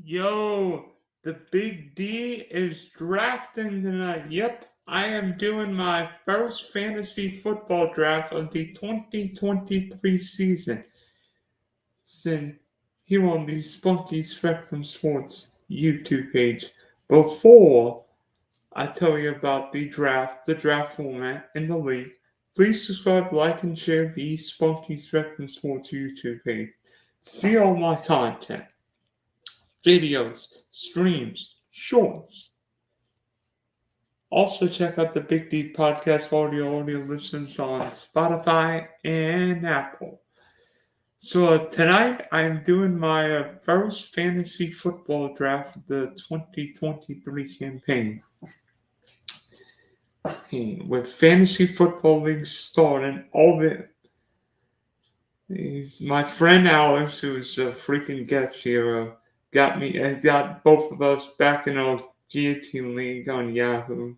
Yo, the Big D is drafting tonight. Yep, I am doing my first fantasy football draft of the 2023 season. Sin here on the Spunky Spectrum Sports YouTube page. Before I tell you about the draft format, and the league, please subscribe, like, and share the Spunky Spectrum Sports YouTube page. See all my content, videos, streams, shorts. Also, check out the Big D Podcast audio listeners on Spotify and Apple. So, tonight I'm doing my first fantasy football draft of the 2023 campaign. With fantasy football leagues starting, my friend Alex, who's a freaking guest here, got both of us back in our guillotine league on Yahoo,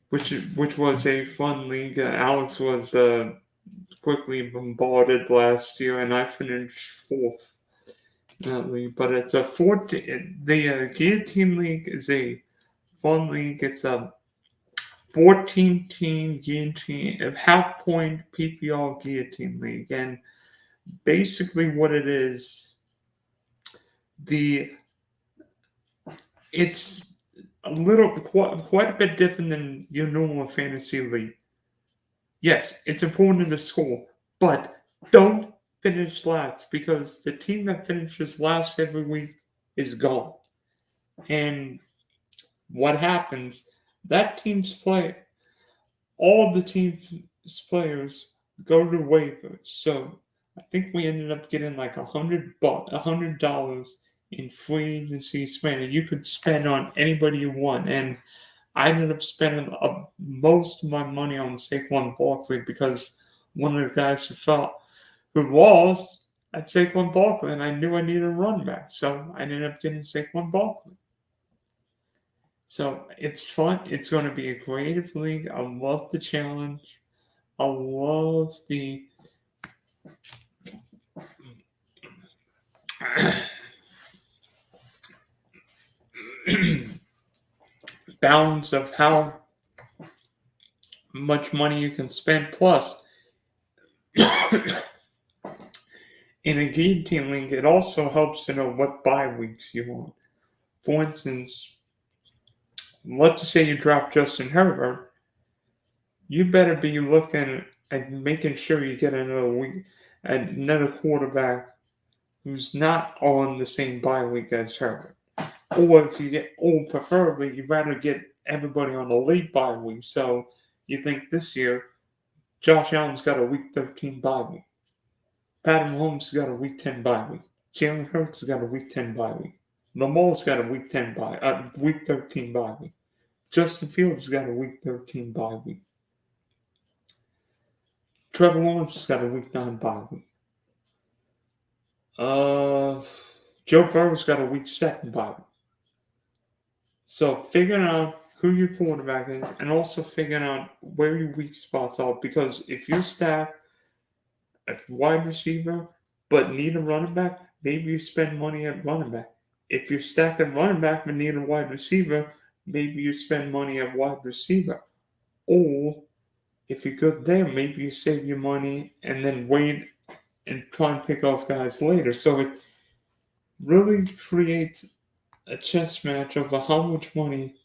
which was a fun league. Alex was quickly bombarded last year, and I finished fourth in that league. But it's a 14. The guillotine league is a fun league. It's a 14-team guillotine, a half point PPR guillotine league, and basically what it is, the it's quite a bit different than your normal fantasy league. Yes, it's important to score, but don't finish last because the team that finishes last every week is gone. And what happens? That team's play, all the team's players go to waivers. So I think we ended up getting like $100 in free agency spend, and you could spend on anybody you want. And I ended up spending most of my money on Saquon Barkley because one of the guys who lost at Saquon Barkley, and I knew I needed a run back, so I ended up getting Saquon Barkley. So it's fun. It's going to be a creative league. I love the challenge. I love the balance of how much money you can spend. Plus, in a guillotine league, it also helps to know what bye weeks you want. For instance, let's say you drop Justin Herbert, you better be looking at making sure you get another quarterback who's not on the same bye week as Herbert. Or preferably, you'd rather get everybody on a late bye week. So you think this year, Josh Allen's got a week 13 bye week. Pat Mahomes got a week 10 bye week. Jalen Hurts has got a week 10 bye week. Lamar's got a week 13 bye week. Justin Fields has got a week 13 bye week. Trevor Lawrence has got a week 9 bye week. Joe Burrow's got a week 7 bye week. So figuring out who your quarterback is and also figuring out where your weak spots are, because if you stack a wide receiver but need a running back, maybe you spend money at running back. If you stack a running back but need a wide receiver, maybe you spend money at wide receiver. Or if you're good there, maybe you save your money and then wait and try and pick off guys later. So it really creates a chess match over how much money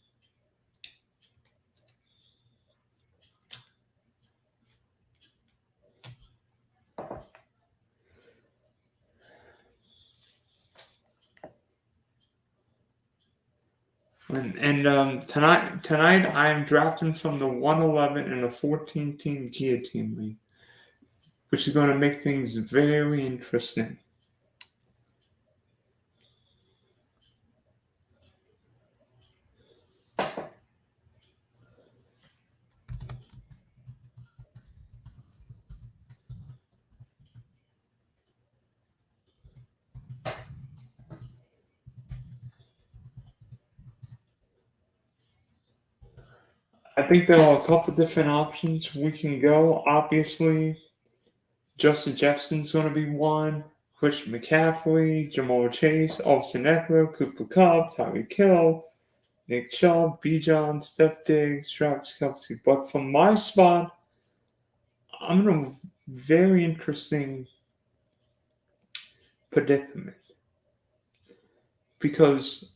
tonight I'm drafting from the 111 in a 14-team guillotine league, which is going to make things very interesting. I think there are a couple different options we can go. Obviously, Justin Jefferson's going to be one. Christian McCaffrey, Jamal Chase, Austin Eckler, Cooper Kupp, Tyreek Hill, Nick Chubb, Bijan, Steph Diggs, Travis Kelce. But for my spot, I'm in a very interesting predicament because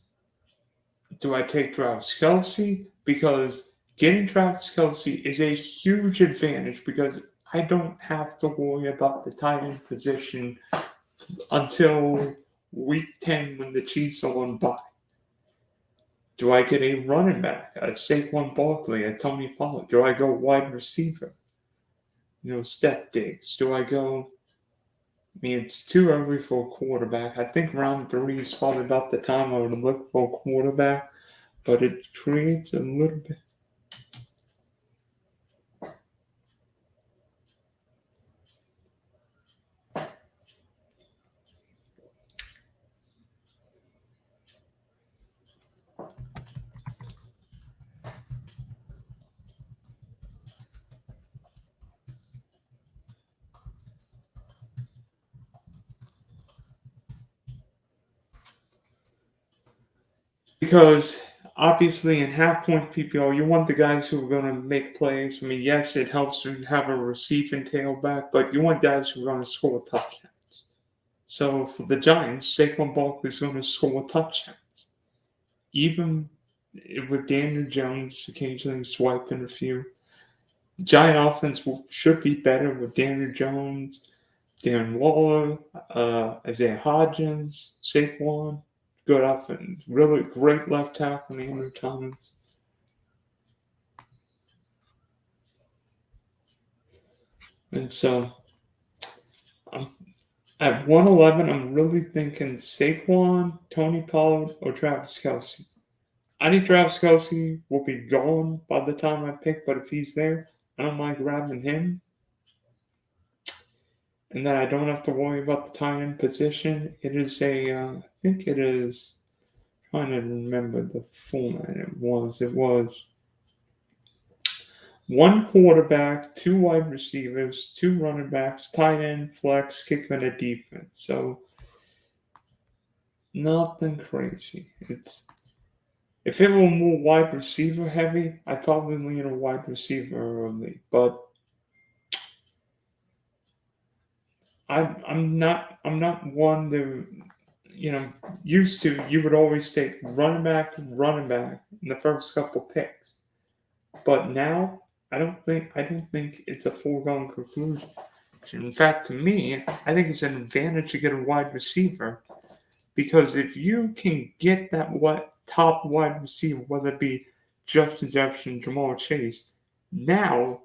do I take Travis Kelce? Because getting Travis Kelce is a huge advantage because I don't have to worry about the tight end position until week 10 when the Chiefs are on bye. Do I get a running back, a Saquon Barkley, a Tony Pollard? Do I go wide receiver? Step Diggs. Do I go? I mean, it's too early for a quarterback. I think round 3 is probably about the time I would look for a quarterback, but it creates a little bit. Because obviously in half point PPR, you want the guys who are going to make plays. I mean, yes, it helps to have a receiving tailback, but you want guys who are going to score touchdowns. So for the Giants, Saquon Barkley is going to score touchdowns. Even with Daniel Jones occasionally swiping a few. The Giant offense should be better with Daniel Jones, Darren Waller, Isaiah Hodgins, Saquon. Good offense. Really great left tackle, Andrew Thomas. And so at 111, I'm really thinking Saquon, Tony Pollard, or Travis Kelce. I think Travis Kelce will be gone by the time I pick, but if he's there, I don't mind grabbing him. And then I don't have to worry about the tight end position. It is I think it is, trying to remember the format it was. It was one quarterback, two wide receivers, two running backs, tight end, flex, kicker, and a defense. So nothing crazy. If it were more wide receiver heavy, I'd probably lean a wide receiver early. But I'm not one that used to you would always take running back in the first couple picks. But now I don't think it's a foregone conclusion. In fact, to me, I think it's an advantage to get a wide receiver because if you can get that top wide receiver, whether it be Justin Jefferson, Jamal Chase, now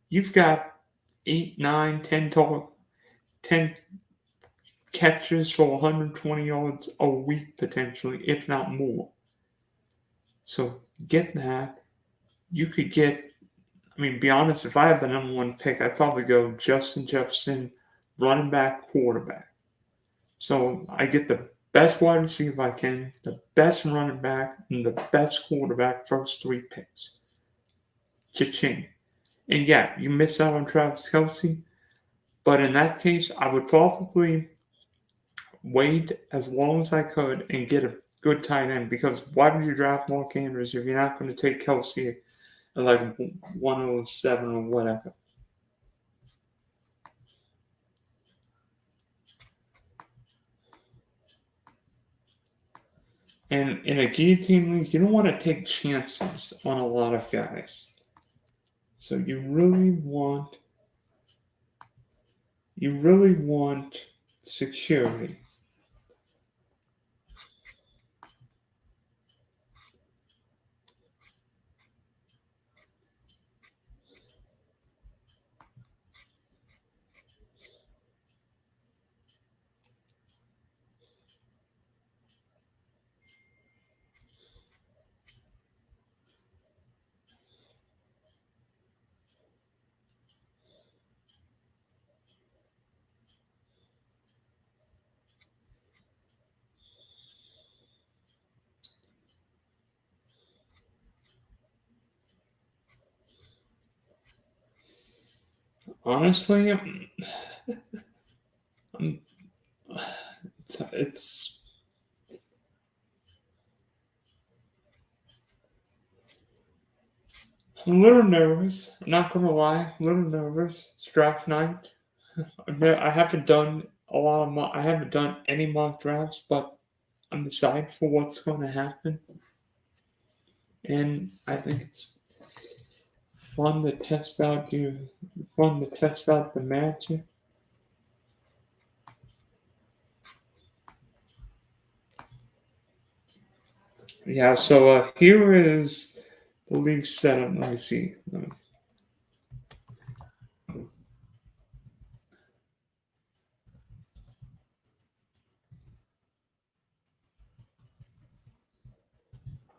you've got 8, 9, 10 catches for 120 yards a week potentially, if not more. So get that. You could get, I mean, be honest, if I have the number one pick, I'd probably go Justin Jefferson, running back, quarterback. So I get the best wide receiver I can, the best running back, and the best quarterback first 3 picks. Cha-ching. And yeah, you miss out on Travis Kelce, but in that case, I would probably wait as long as I could and get a good tight end because why would you draft Mark Andrews if you're not going to take Kelce at like 107 or whatever? And in a guillotine league, you don't want to take chances on a lot of guys. So you really want security. Honestly, it's I'm a little nervous. I'm not gonna lie, a little nervous. It's draft night. I haven't done I haven't done any mock drafts, but I'm excited for what's going to happen, and I think it's fun to test out the magic. Yeah. So here is the league setup. Let me see.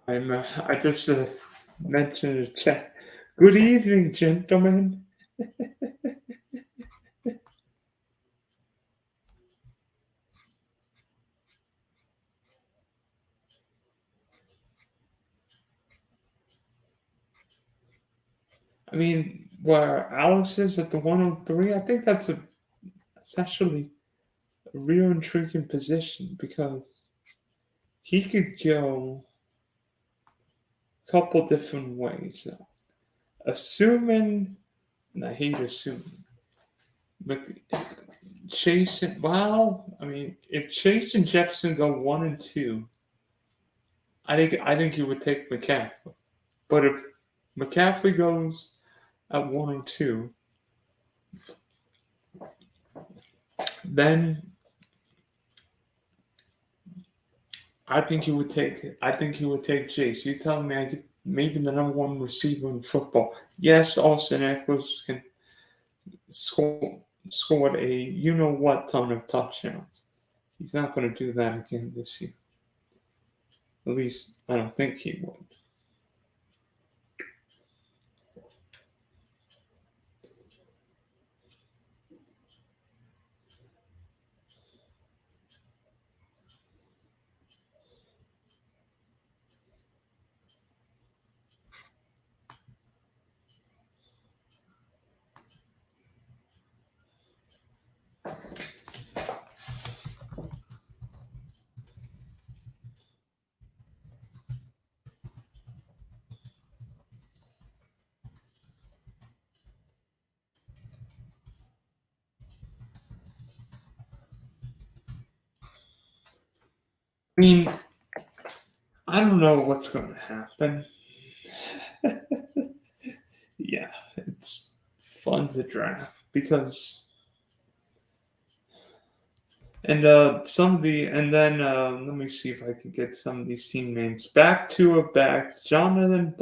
I just mentioned the chat. Good evening, gentlemen. I mean, where Alex is at the 103, I think that's actually a real intriguing position because he could go a couple different ways. Assuming, and I hate assuming, but Chase and well, I mean, if Chase and Jefferson go 1 and 2, I think you would take McCaffrey. But if McCaffrey goes at 1 and 2, then I think you would take Chase. You telling me I could maybe the number one receiver in football? Yes, Austin Eckler can scored a you know what ton of touchdowns. He's not going to do that again this year. At least I don't think he would. I mean, I don't know what's going to happen. Yeah, it's fun to draft because and then let me see if I can get some of these team names back to a back. Jonathan's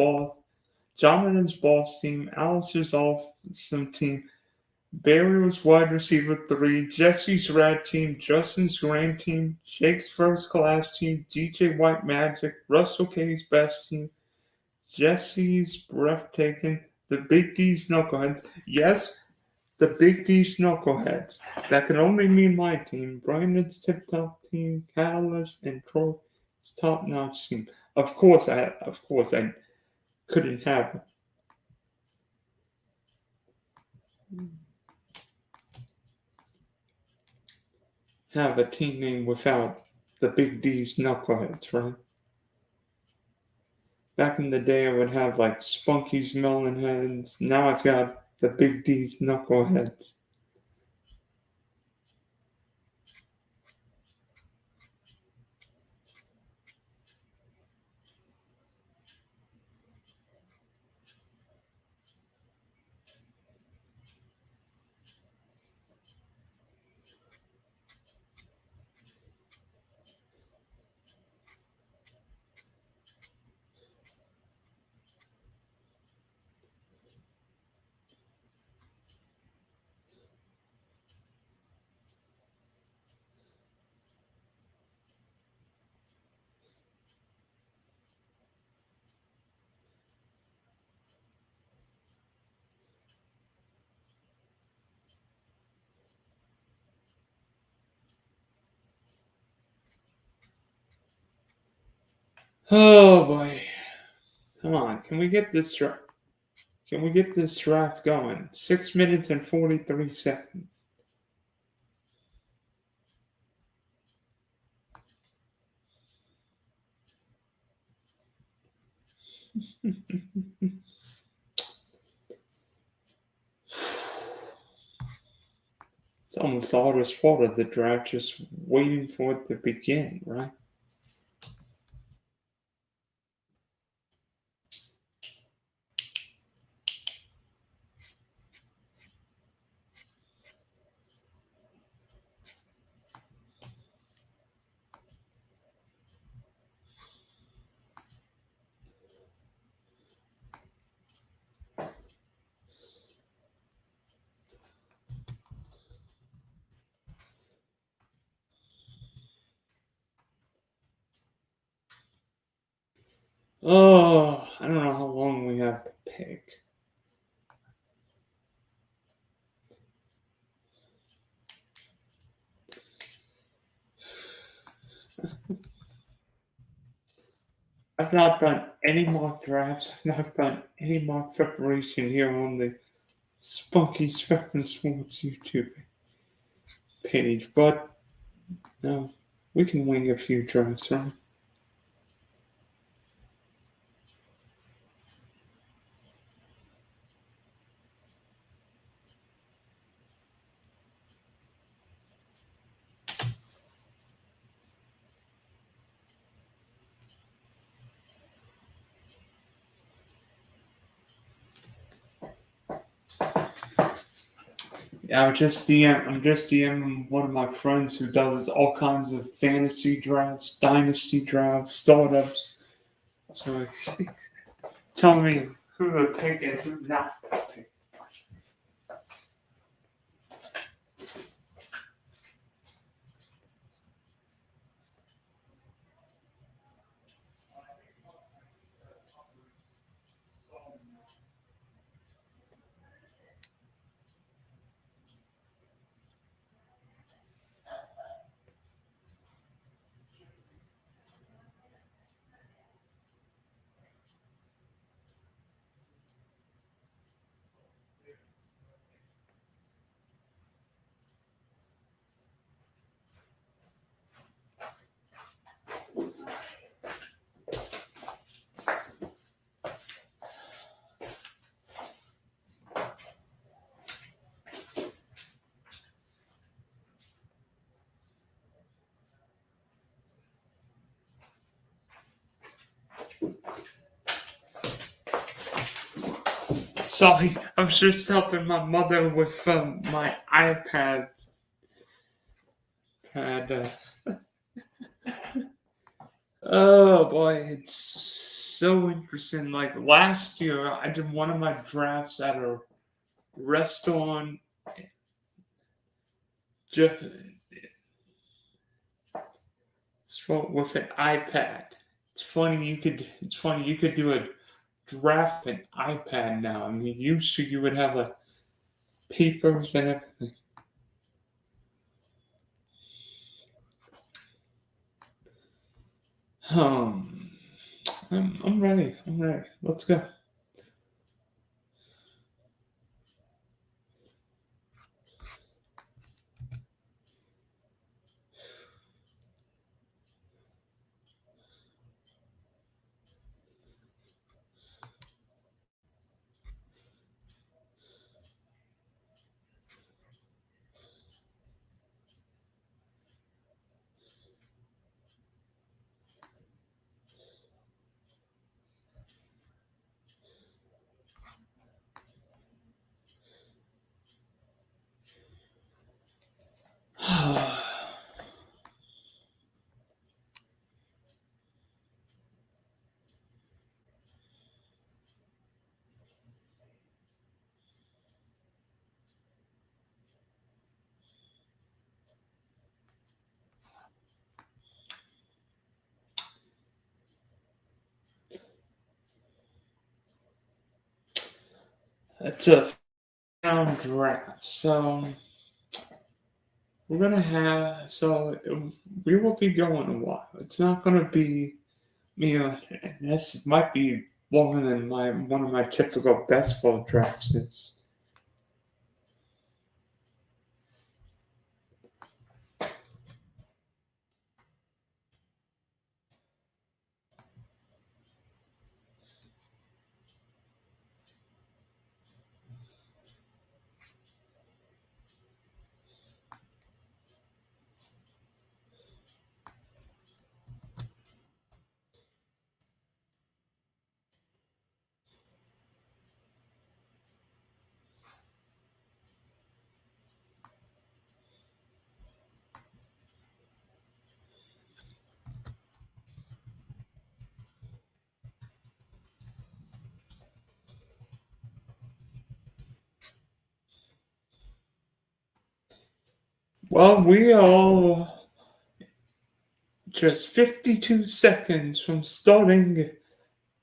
boss team, Alice's awesome team. Barry was wide receiver 3, Jesse's rad team, Justin's grand team, Jake's first class team, DJ White Magic, Russell K's best team, Jesse's breathtaking, the Big D's knuckleheads. Yes, the Big D's knuckleheads. That can only mean my team, Brandon's tip top team, Catalyst, and Troy's top notch team. Of course I couldn't have a team name without the Big D's knuckleheads, right? Back in the day, I would have like Spunky's melon heads. Now I've got the Big D's knuckleheads. Oh boy. Come on, can we get this draft? Can we get this draft going? 6 minutes and 43 seconds. It's almost all the sport of the draft, just waiting for it to begin, right? Oh, I don't know how long we have to pick. I've not done any mock drafts. I've not done any mock preparation here on the Spunky Spectrum Sports YouTube page, but no, we can wing a few drafts, right? Yeah, I'm just DMing one of my friends who does all kinds of fantasy drafts, dynasty drafts, startups. So tell me who to pick and who not to pick. Sorry, I was just helping my mother with my iPad. Had, oh boy, it's so interesting. Like last year, I did one of my drafts at a restaurant just with an iPad. It's funny you could do a draft an iPad now. I mean, used to you would have a papers and everything. Um, I'm ready. I'm ready. Let's go. It's a round draft. So we're gonna have we will be going a while. It's not gonna be and this might be longer than my one of my typical best ball drafts is. Well, we are just 52 seconds from starting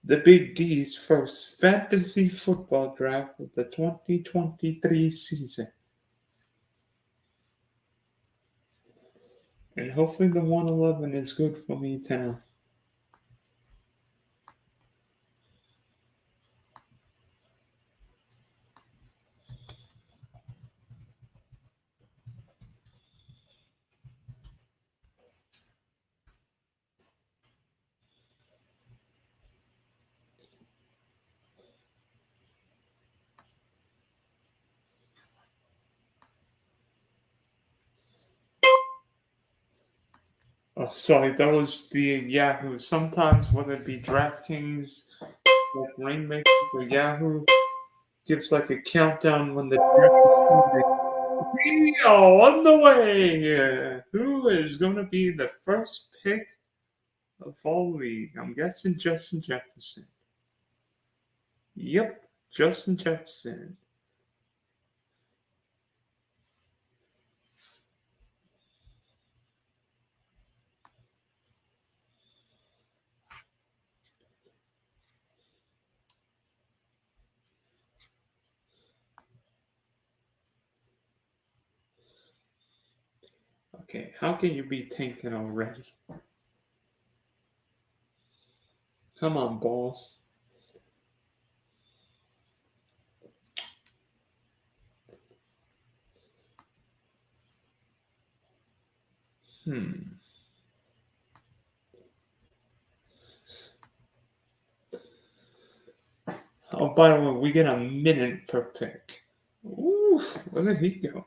the Big D's first fantasy football draft of the 2023 season. And hopefully the 111 is good for me tonight. Oh, sorry, that was the Yahoo. Sometimes, whether it be DraftKings, like Rainmaker, or Yahoo, gives like a countdown when the draft is starting. We are on the way. Who is going to be the first pick of all league? I'm guessing Justin Jefferson. Yep, Justin Jefferson. Okay, how can you be tanking already? Come on, boss. Hmm. Oh, by the way, we get a minute per pick. Ooh, where did he go?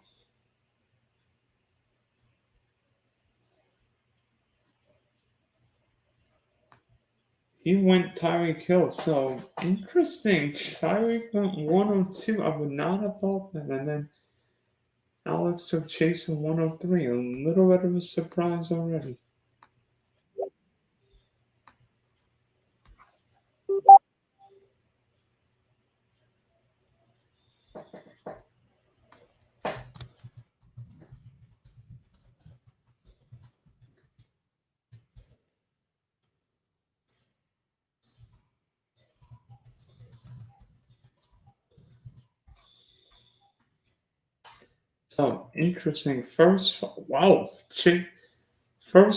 He went Tyreek Hill, so interesting. Tyreek went 102. I would not have thought that. And then Alex took Chase in 103. A little bit of a surprise already. So interesting. First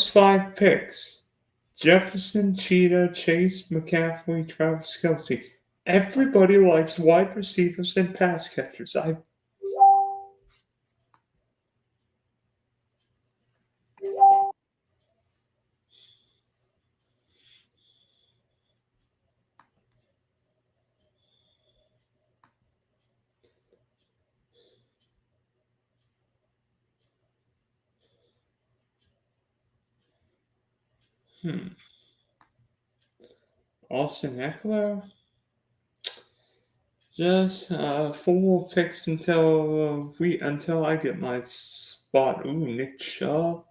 five picks: Jefferson, Cheetah, Chase, McCaffrey, Travis Kelsey. Everybody likes wide receivers and pass catchers. Hmm. Austin Eckler. Just four more picks until I get my spot. Ooh, Nick Chubb.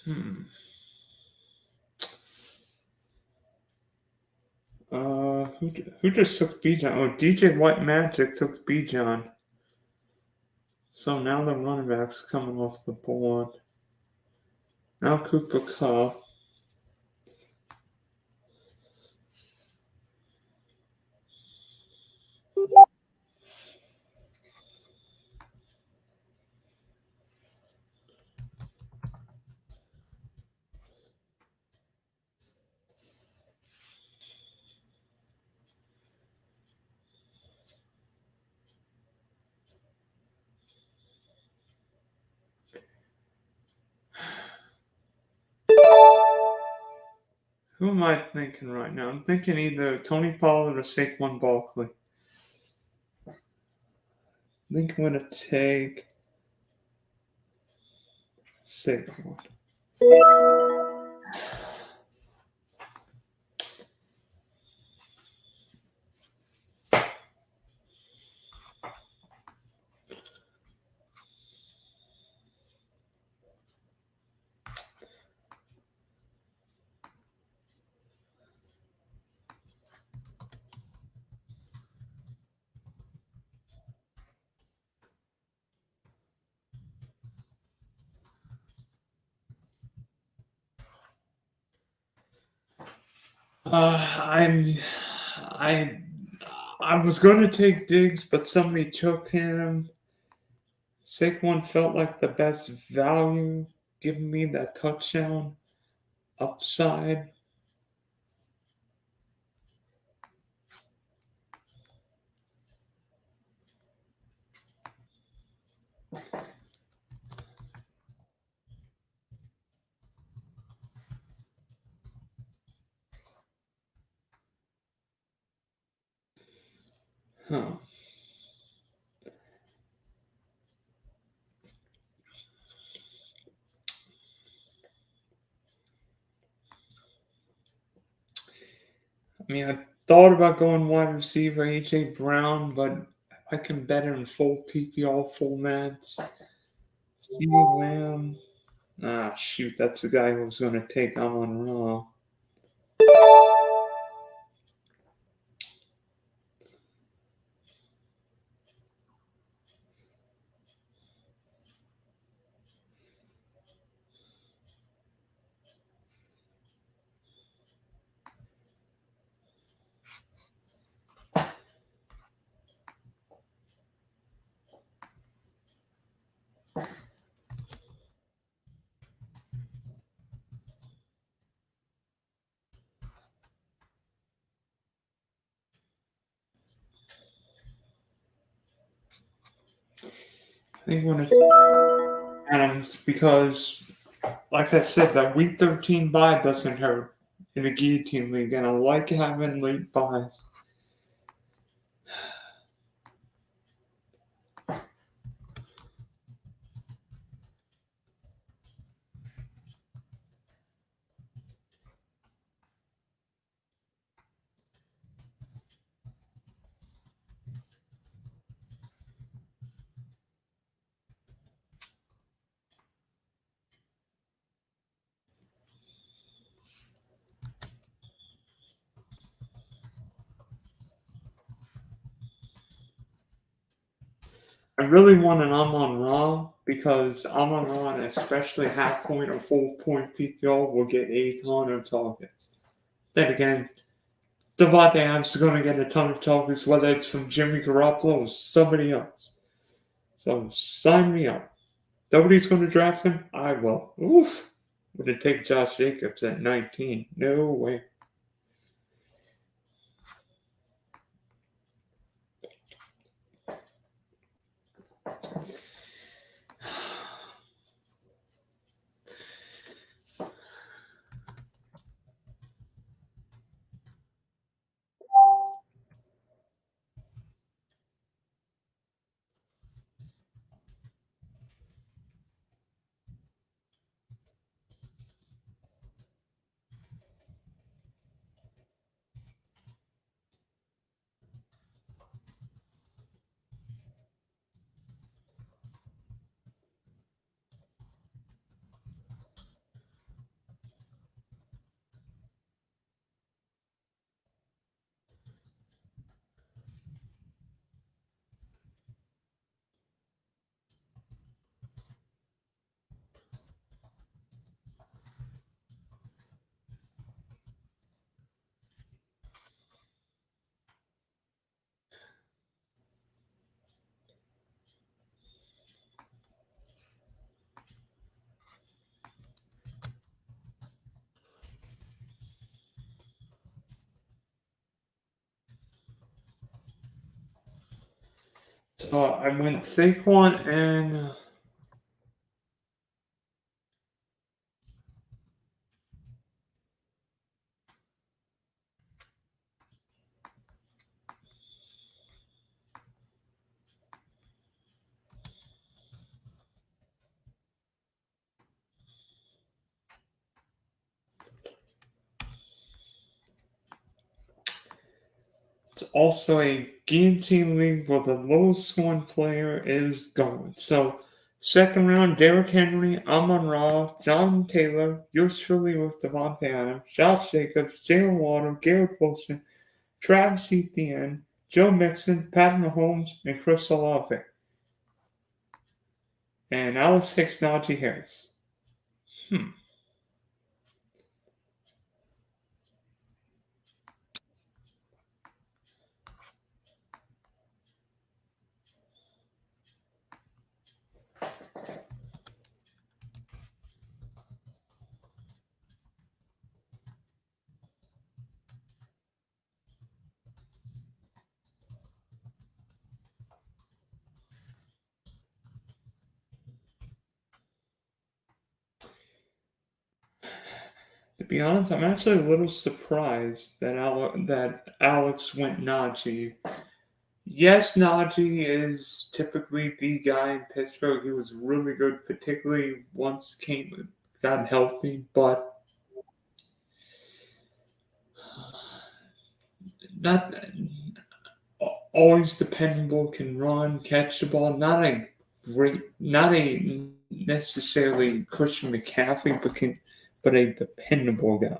Hmm. Who just took Bijan? Oh, DJ White Magic took Bijan. So now the running backs coming off the board. Now Cooper Cup. Who am I thinking right now? I'm thinking either Tony Pollard or Saquon Barkley. I think I'm gonna take Saquon. I'm I I was going to take Diggs, but somebody took him. Saquon felt like the best value, giving me that touchdown upside. Huh. I mean, I thought about going wide receiver AJ Brown, but I can bet him full PPR formats. CeeDee Lamb. Ah, shoot, that's the guy who was going to take Amon Ra. I think one of Adams because, like I said, that week 13 bye doesn't hurt in a guillotine league, and I like having late buys. I really want an Amon Ra because Amon Ra, especially half point or full point PPR, will get a ton of targets. Then again, Devontae Adams is going to get a ton of targets, whether it's from Jimmy Garoppolo or somebody else. So sign me up. Nobody's going to draft him? I will. Oof. Would it take Josh Jacobs at 19? No way. So I went Saquon and it's also a guillotine league where the lowest scoring player is gone. So second round, Derrick Henry, Amon Ra, John Taylor, yours truly with Devontae Adams, Josh Jacobs, Jalen Waddle, Garrett Wilson, Travis Etienne, Joe Mixon, Pat Mahomes, and Chris Olave. And Alex takes Najee Harris. Hmm. be honest, I'm actually a little surprised that Alex went Najee. Yes, Najee is typically the guy in Pittsburgh. He was really good, particularly once got healthy, but not always dependable. Can run, catch the ball. Not a necessarily Christian McCaffrey, but a dependable guy.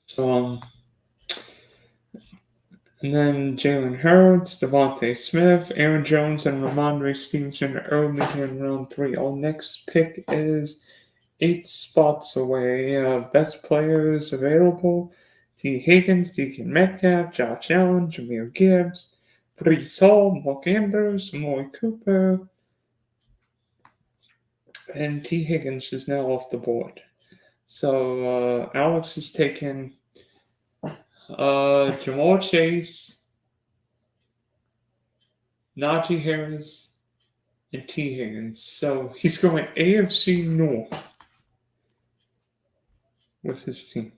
So, and then Jalen Hurts, Devontae Smith, Aaron Jones, and Ramondre Stevenson early in round 3. Our next pick is 8 spots away. Best players available: T. Higgins, Deacon Metcalf, Josh Allen, Jahmyr Gibbs, Brees Hall, Mark Andrews, Amari Cooper, and T. Higgins is now off the board. So Alex is taking Jamar Chase, Najee Harris, and T. Higgins. So he's going AFC North with his team.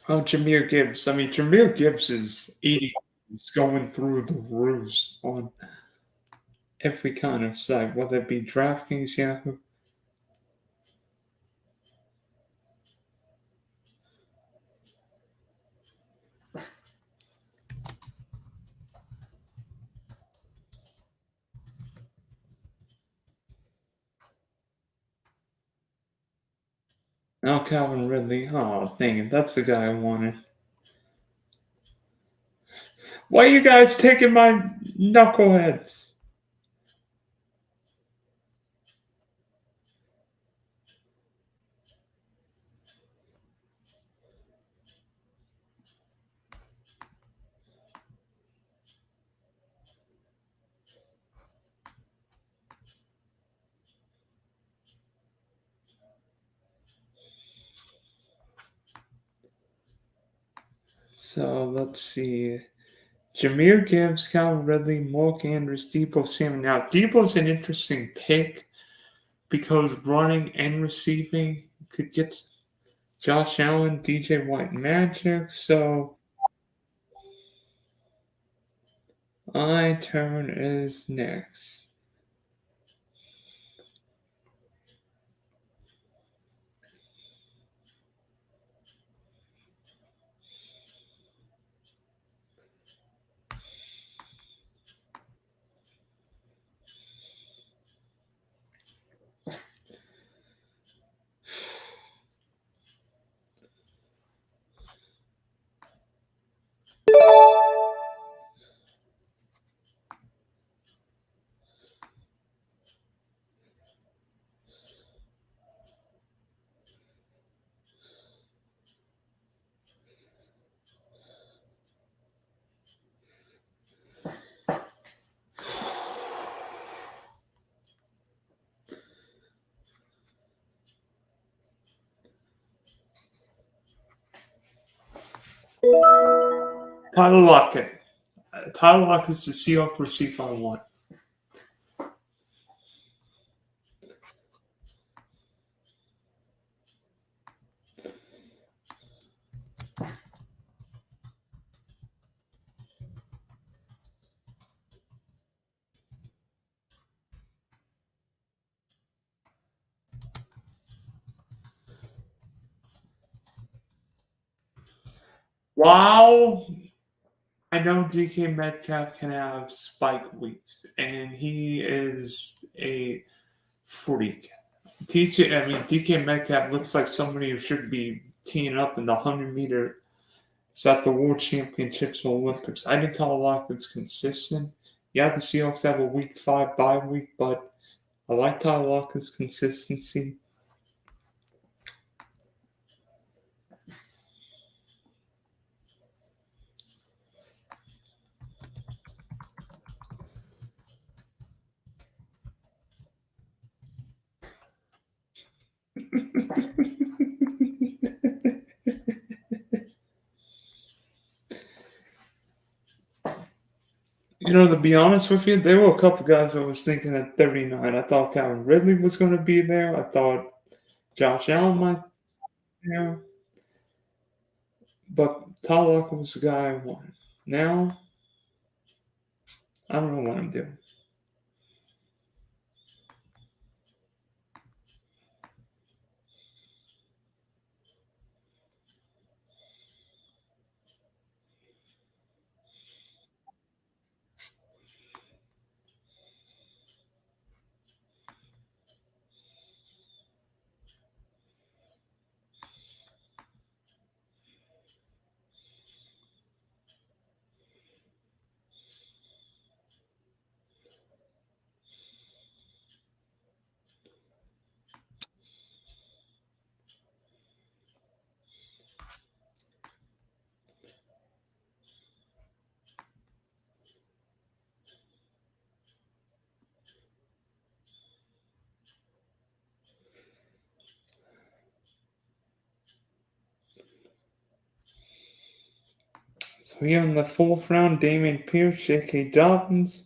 Oh, Jahmyr Gibbs. I mean, Jahmyr Gibbs is 80. He's going through the roofs on every kind of site, whether it be DraftKings, Yahoo. Now Calvin Ridley. Oh, dang it. That's the guy I wanted. Why are you guys taking my knuckleheads? So let's see. Jahmyr Gibbs, Calvin Ridley, Mark Andrews, Deebo Samuel. Now, Deebo's an interesting pick because running and receiving could get Josh Allen, DJ White Magic. So my turn is next. Tyler Lockett. Tyler Lockett is the Seahawks receiver I want. Wow. I know DK Metcalf can have spike weeks, and he is a freak. DK Metcalf looks like somebody who should be teeing up in the 100-meter. It's at the World Championships or Olympics. I think Tyler Lockett's consistent, Yeah, the Seahawks have a week 5 bye week, but I like Tyler Lockett's consistency. To be honest with you, there were a couple guys I was thinking at 39. I thought Calvin Ridley was going to be there. I thought Josh Allen might be there. But Tyler Lockett was the guy I wanted. Now, I don't know what I'm doing. So here in the fourth round, Damian Pierce, J.K. Dobbins.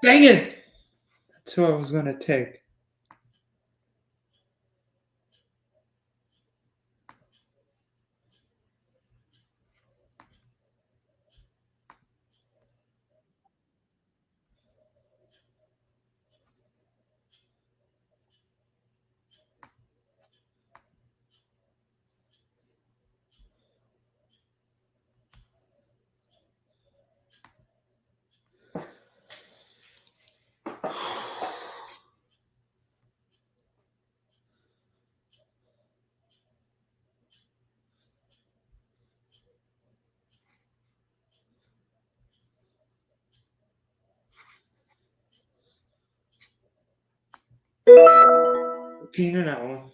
Dang it! That's who I was going to take. Keenan Allen.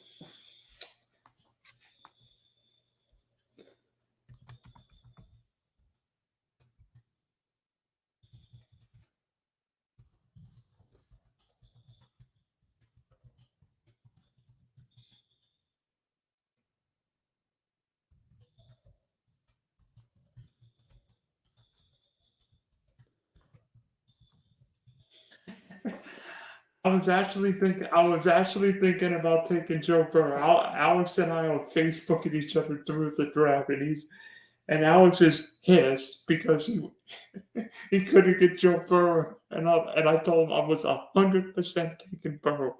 I was actually thinking about taking Joe Burrow. Alex and I are Facebooking each other through the draft, and Alex is pissed because he couldn't get Joe Burrow, and I told him I was 100% taking Burrow,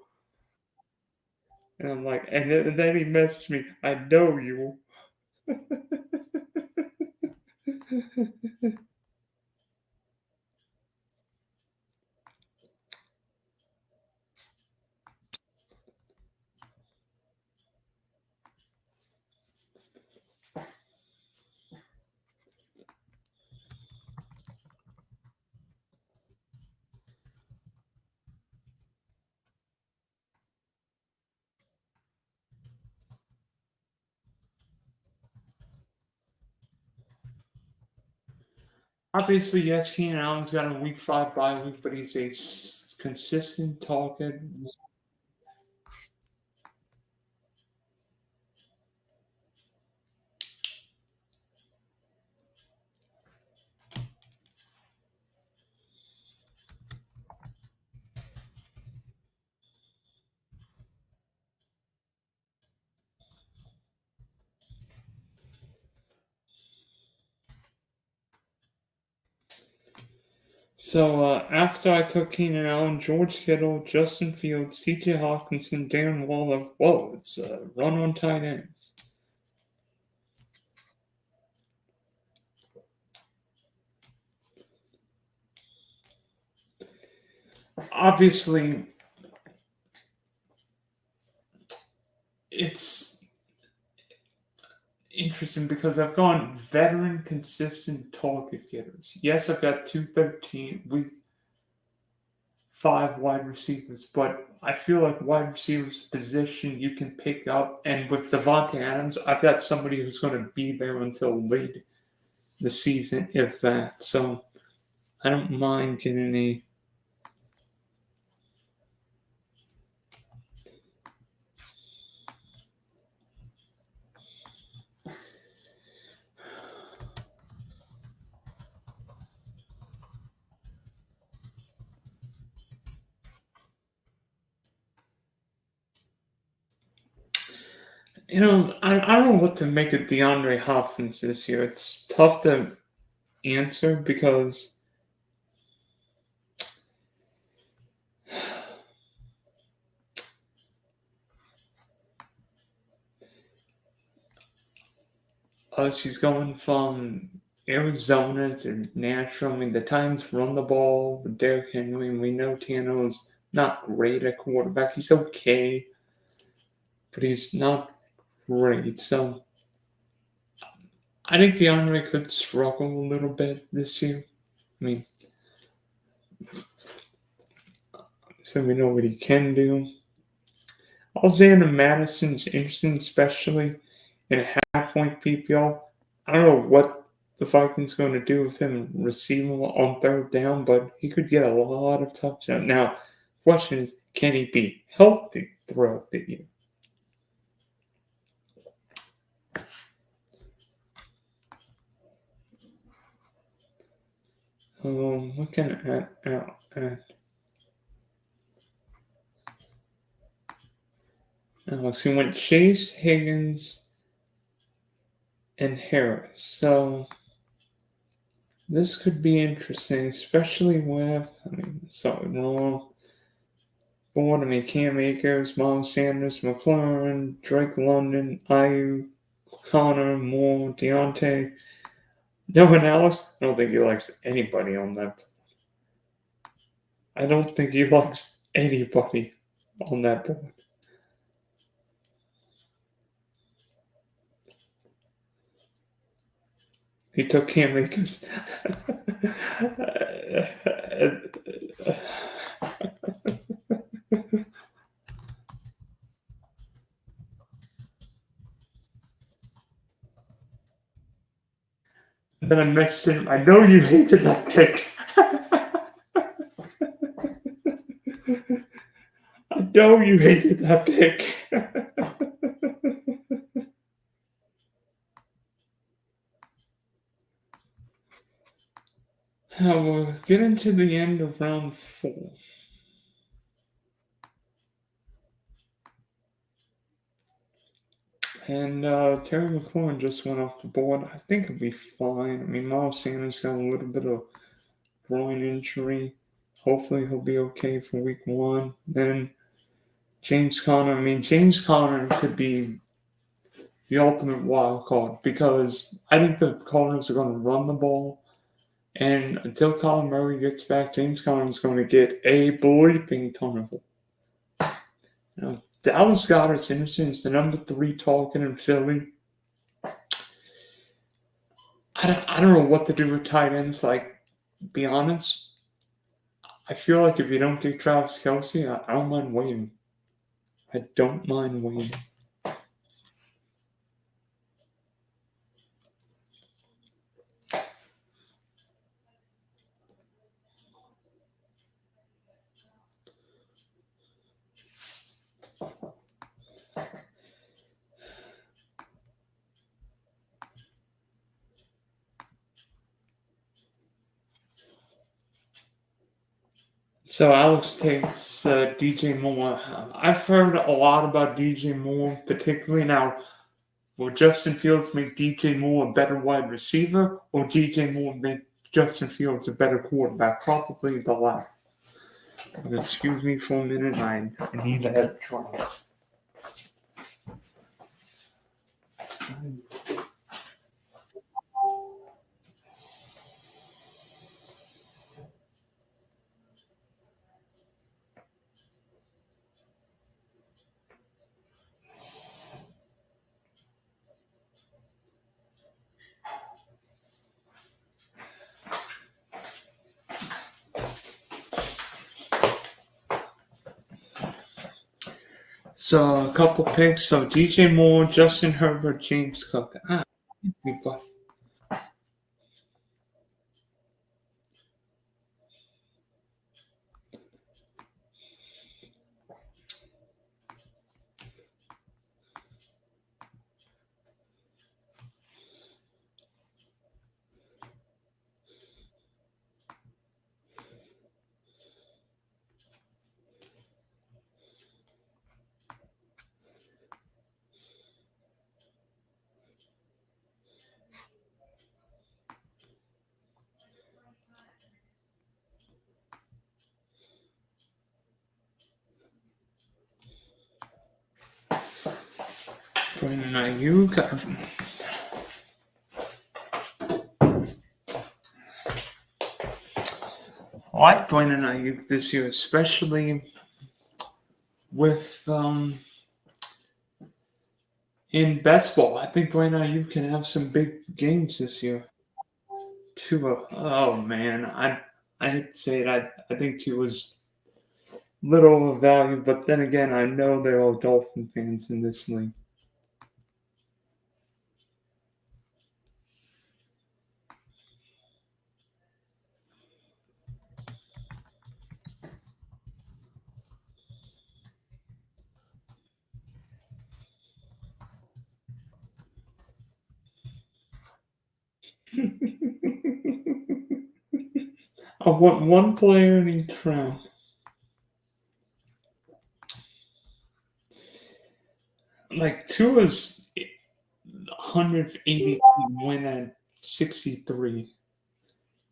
and I'm like, and then he messaged me, I know you. Obviously, yes, Keenan Allen's got a week 5 bye week, but he's a consistent target. So after I took Keenan Allen, George Kittle, Justin Fields, T.J. Hawkinson, Darren Waller. Whoa, it's a run on tight ends. Obviously, it's interesting because I've gone veteran, consistent target getters. Yes, I've got 213, 5 wide receivers, but I feel like wide receivers position you can pick up, and with Devontae Adams, I've got somebody who's going to be there until late the season, if that. So I don't mind getting a. I don't know what to make of DeAndre Hopkins this year. It's tough to answer because he's going from Arizona to Nashville. I mean, the Titans run the ball with Derrick Henry, and we know Tano's not great at quarterback. He's okay, but he's not great. So I think DeAndre could struggle a little bit this year. I mean, so we know what he can do. Alexander Madison's interesting, especially in a half-point PPR. I don't know what the Vikings going to do with him receiving on third down, but he could get a lot of touchdowns. Now, the question is, can he be healthy throughout the year? Looking at Alex, he went Chase, Higgins, and Harris. So this could be interesting, especially with, something wrong. But I mean, Cam Akers, Miles Sanders, McLaurin, Drake London, Ayuk, Connor, Moore, Deontay. No one else? I don't think he likes anybody on that. I don't think he likes anybody on that board. He took Cam Akers. Then I messaged him. I know you hated that pick. I know you hated that pick. We'll get into the end of round 4. And Terry McLaurin just went off the board. I think he'll be fine. I mean, Miles Sanders got a little bit of groin injury. Hopefully he'll be okay for week 1. Then James Conner. I mean, James Conner could be the ultimate wild card because I think the Cardinals are going to run the ball. And until Kyler Murray gets back, James Conner is going to get a bleeping ton of it. Dallas Goedert's interesting. It's the number 3 target in Philly. I don't know what to do with tight ends. Like, be honest, I feel like if you don't take Travis Kelce, I don't mind waiting. I don't mind waiting. So Alex takes DJ Moore. I've heard a lot about DJ Moore, particularly now. Will Justin Fields make DJ Moore a better wide receiver, or DJ Moore make Justin Fields a better quarterback? Probably the latter. Excuse me for a minute. I need a head drink. So a couple picks. So DJ Moore, Justin Herbert, James Cook. We got Brandon Ayuk. I like Brandon Ayuk this year, especially with in best ball. I think Brandon Ayuk can have some big games this year. Tua, oh man, I hate to say it. I think Tua's little of value, but then again, I know they're all Dolphin fans in this league. I want one player in each round. Like Tua's 180 win at 63.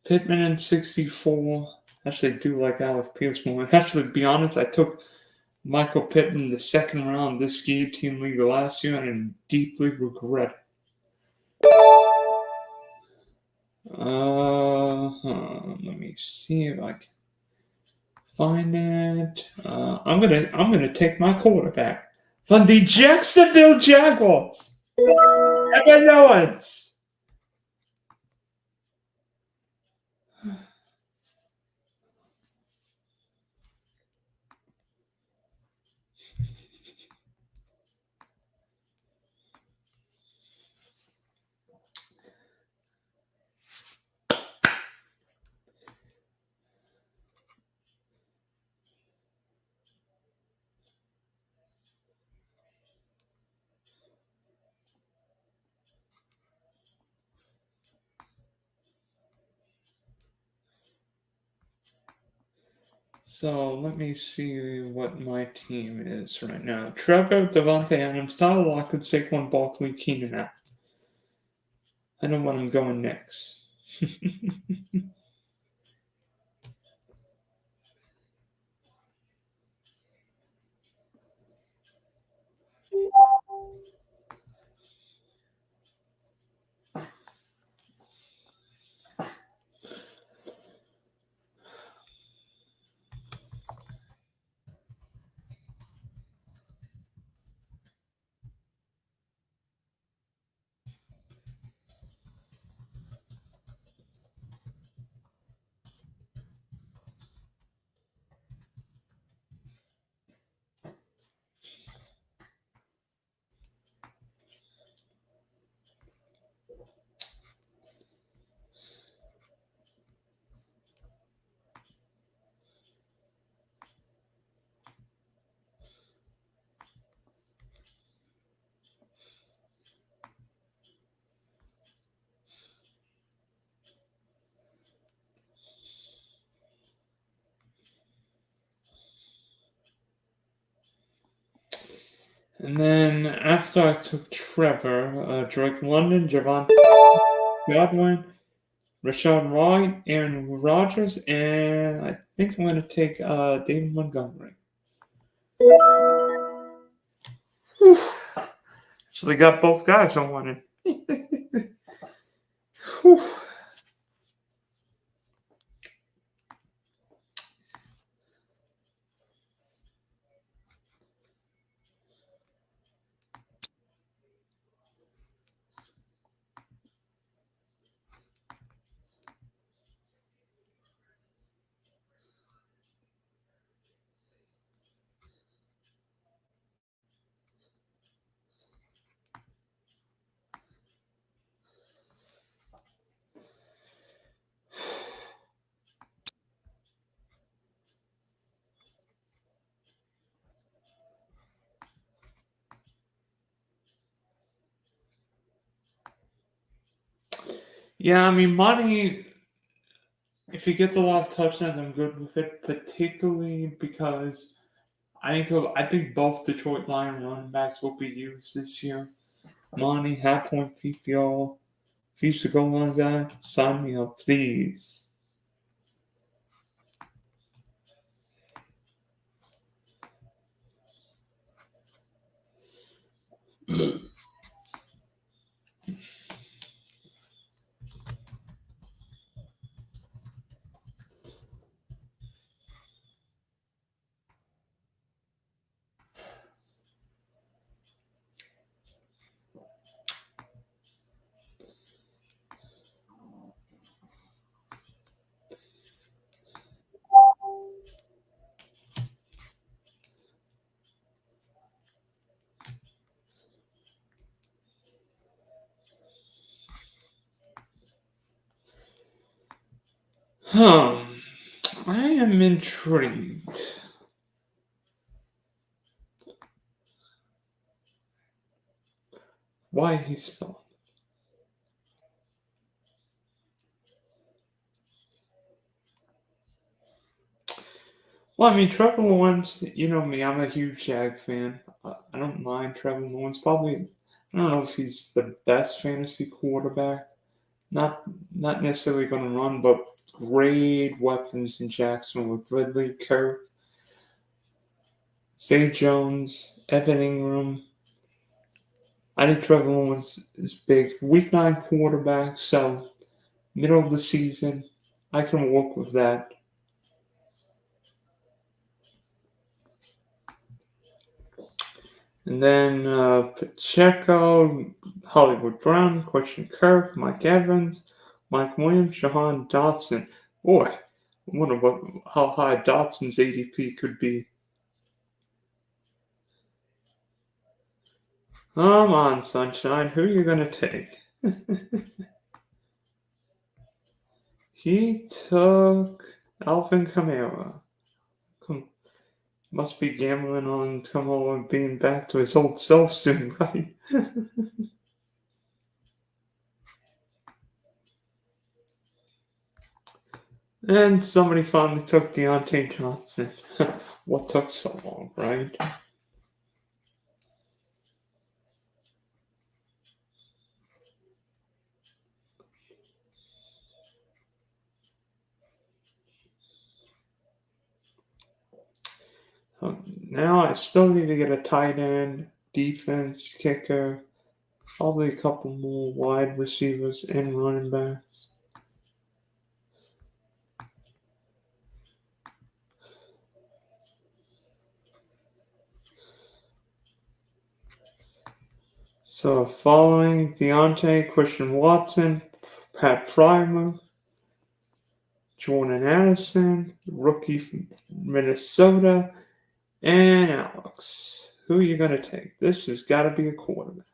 Pittman at 64. Actually, I do like Alex Pierce more. Actually, to be honest, I took Michael Pittman in the second round this Guillotine League last year and I deeply regret it. Let me see if I can find it. I'm gonna take my quarterback from the Jacksonville Jaguars. Evan Owens. So let me see what my team is right now. Trevor, Devontae Adams, Tyler Lockett, Saquon Barkley, Keenan Allen. I know when I'm going next. And then after I took Trevor, Drake London, Javon Godwin, Rashad White, Aaron Rodgers, and I think I'm going to take David Montgomery. Whew. So they got both guys I wanted. Whew. Yeah, I mean, Monty, if he gets a lot of touchdowns, I'm good with it, particularly because I think both Detroit Lion running backs will be used this year. Monty, half point PPR. If he's a goal line guy, sign me up, please. I am intrigued. Why he's still. Well, I mean, Trevor Lawrence, you know me, I'm a huge Jag fan. I don't mind Trevor Lawrence. Probably, I don't know if he's the best fantasy quarterback. Not not necessarily going to run, but great weapons in Jackson with Ridley, Kirk, Zay Jones, Evan Ingram. I think Trevor Lawrence is big. Week 9 quarterback, so middle of the season, I can work with that. And then Pacheco, Hollywood Brown, Christian Kirk, Mike Evans, Mike Williams, Jahan Dotson. Boy, I wonder how high Dotson's ADP could be. Come on, Sunshine. Who are you going to take? He took Alvin Kamara. Must be gambling on Kamara being back to his old self soon, right? And somebody finally took Deontay Johnson. What took so long, right? Now I still need to get a tight end, defense, kicker, probably a couple more wide receivers and running backs. So following Deontay, Christian Watson, Pat Frymuth, Jordan Addison, rookie from Minnesota, and Alex. Who are you going to take? This has got to be a quarterback.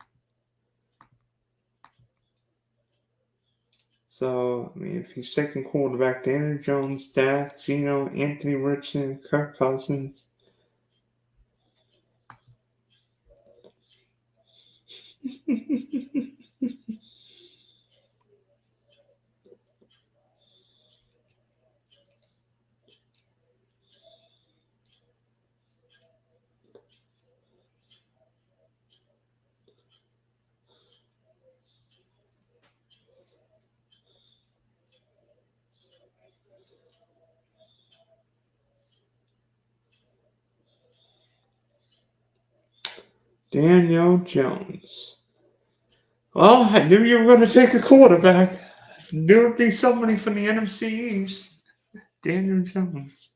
So, I mean, if he's second quarterback, Daniel Jones, Dak, Gino, Anthony Richardson, Kirk Cousins. Daniel Jones. Well, I knew you were going to take a quarterback. I knew it'd be somebody from the NFC East. Daniel Jones.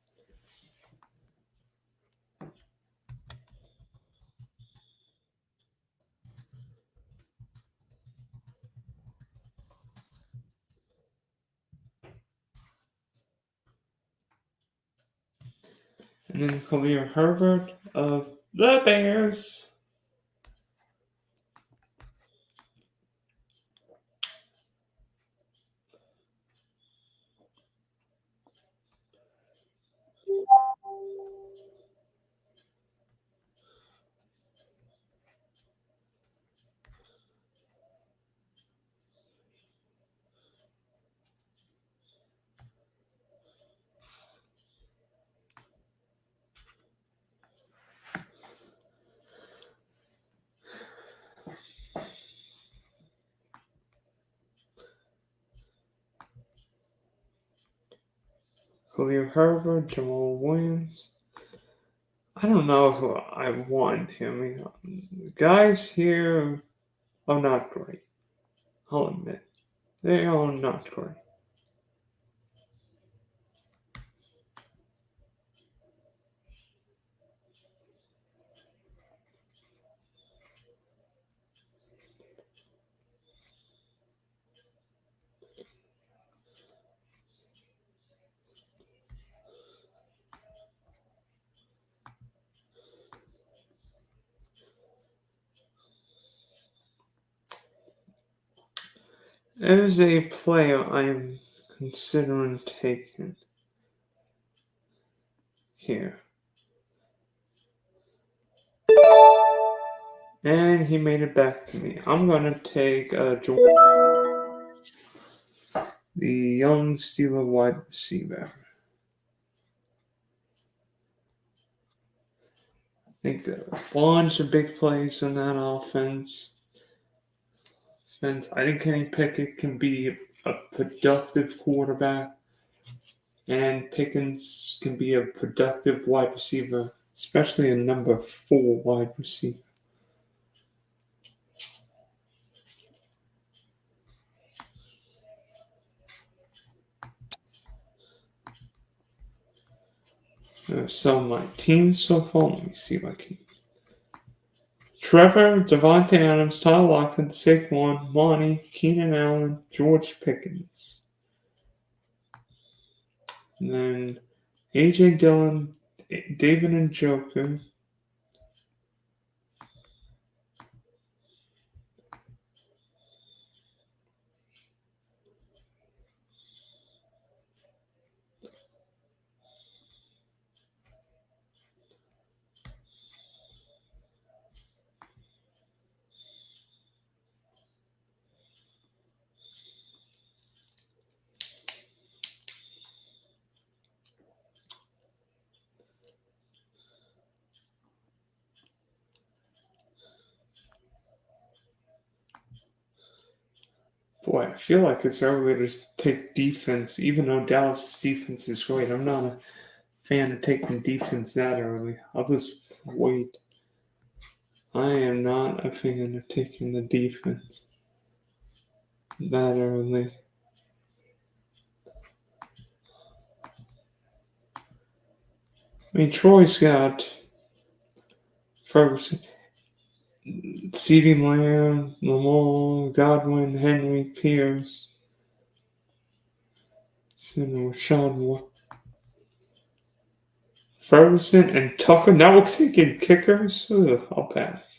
And then Khalil Herbert of the Bears. Khalil Herbert, Jamal Williams. I don't know if I want him. The guys here are not great. I'll admit. They are not great. There's a player I am considering taking here. And he made it back to me. I'm going to take the young Steeler wide receiver. I think there are a bunch of big plays in that offense. I think Kenny Pickett can be a productive quarterback, and Pickens can be a productive wide receiver, especially a number 4 wide receiver. So my team so far, let me see if I can. Trevor, Devontae Adams, Tyler Lockett, Saquon, Monty, Keenan Allen, George Pickens. And then AJ Dillon, David Njoku. Boy, I feel like it's early to take defense, even though Dallas' defense is great. I'm not a fan of taking defense that early. I'll just wait. I am not a fan of taking the defense that early. I mean, Troy's got Ferguson, CeeDee Lamb, Lamar, Godwin, Henry, Pierce, Rashad Ferguson, and Tucker. Now we're thinking kickers? Ugh, I'll pass.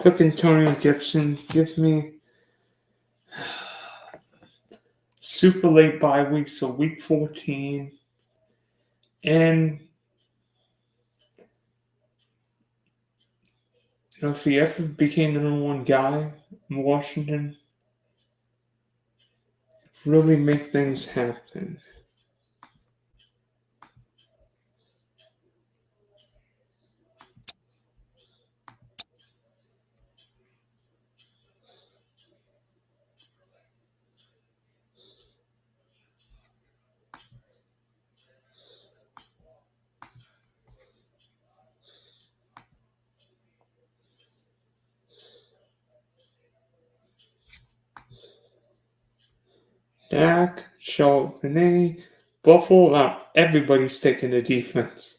Took Antonio Gibson. Give me super late bye week, so week 14. And if he ever became the number one guy in Washington, really make things happen. Dak, Charbonnet, Buffalo, everybody's taking the defense.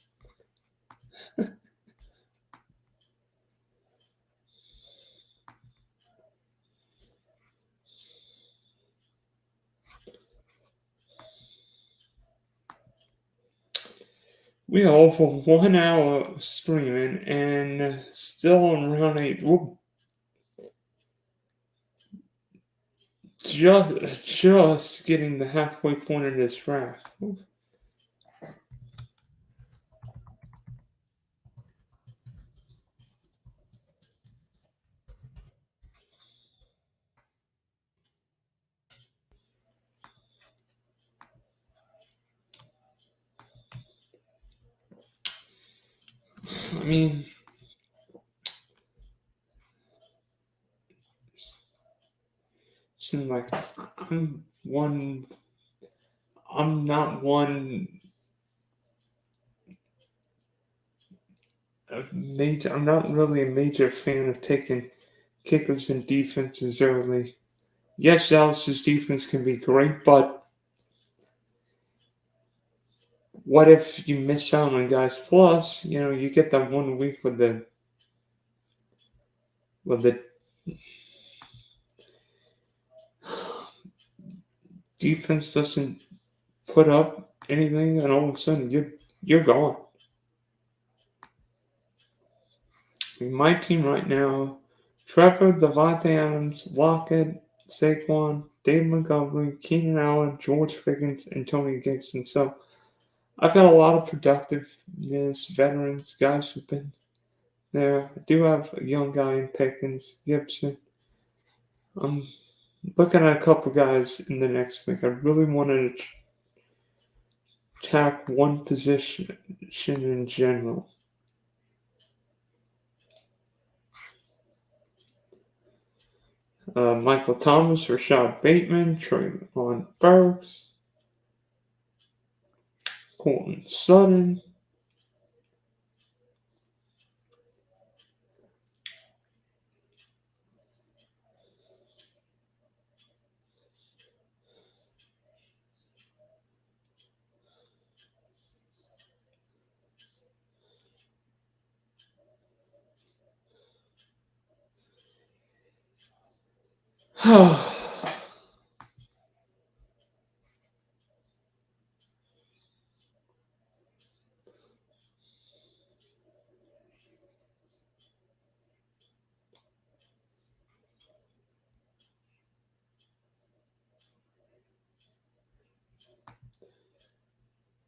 We are over 1 hour of streaming and still on round 8. We're just getting the halfway point of this draft. I mean, seems like I'm not one major. I'm not really a major fan of taking kickers and defenses early. Yes, Dallas's defense can be great, but what if you miss out on guys? Plus, you get that 1 week with the defense doesn't put up anything, and all of a sudden you're gone. I mean, my team right now: Trevor, Davante Adams, Lockett, Saquon, Dave Montgomery, Keenan Allen, George Pickens, and Tony Gibson. So I've got a lot of productiveness, veterans, guys who've been there. I do have a young guy in Pickens, Gibson. I'm looking at a couple guys in the next week. I really wanted to attack one position in general. Michael Thomas, Rashad Bateman, Treylon Burks, Colton Sutton.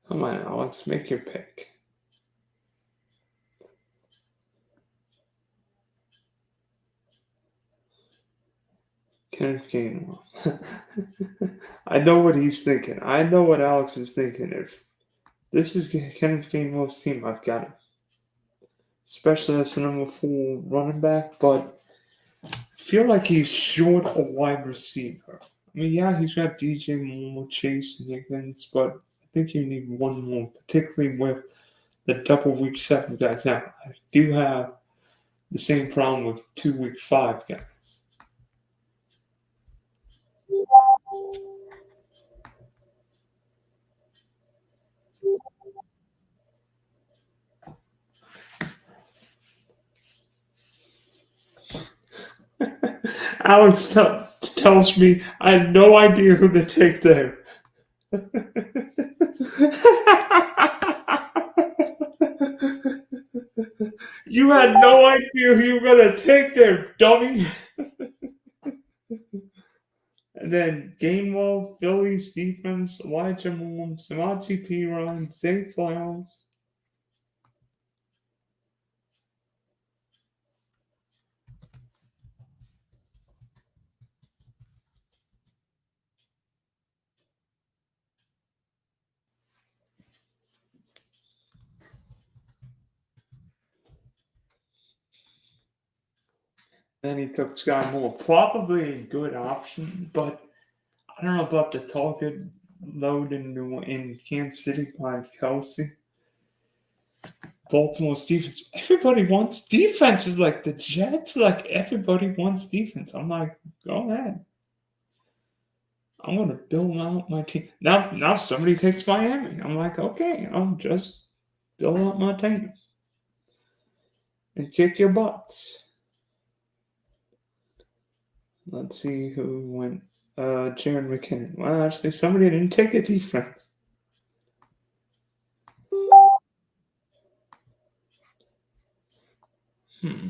Come on, Alex, make your pick. Kenneth Gainwell. I know what he's thinking. I know what Alex is thinking. If this is Kenneth Gainwell's team, I've got him. Especially as the number 4 running back, but I feel like he's short a wide receiver. I mean, yeah, he's got DJ Moore, Chase, and Higgins, but I think you need one more, particularly with the double week 7 guys out. I do have the same problem with 2 week 5 guys. Alex tells me I had no idea who to take there. You had no idea who you were gonna take there, dummy. And then Gainwell, Phillies defense, Elijah Moore, Samaji Piran, Zay Flowers. Then he took Sky Moore. Probably a good option, but I don't know about the target load in Kansas City by Kelsey. Baltimore's defense. Everybody wants defenses like the Jets. Like everybody wants defense. I'm like, go ahead. I'm gonna build out my team. Now somebody takes Miami. I'm like, okay, I'll just build out my team and kick your butts. Let's see who went. Jaron McKinnon. Well, actually, somebody didn't take a defense. Hmm.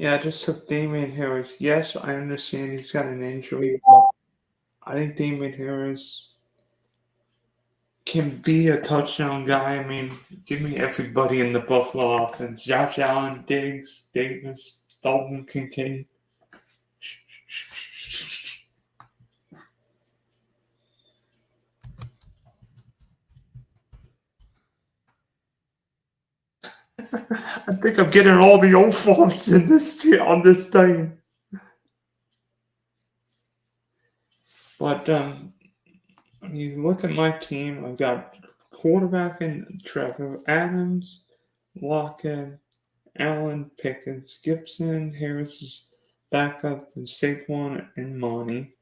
Yeah, I just took Damian Harris. Yes, I understand he's got an injury, but I think Damian Harris can be a touchdown guy. I mean, give me everybody in the Buffalo offense. Josh Allen, Diggs, Davis, Dalton Kincaid. I think I'm getting all the old forms in this on this team. But when you look at my team, I've got quarterback and Trevor Adams, Lockett, Allen, Pickens, Gibson, Harris is back up to Saquon and Monty.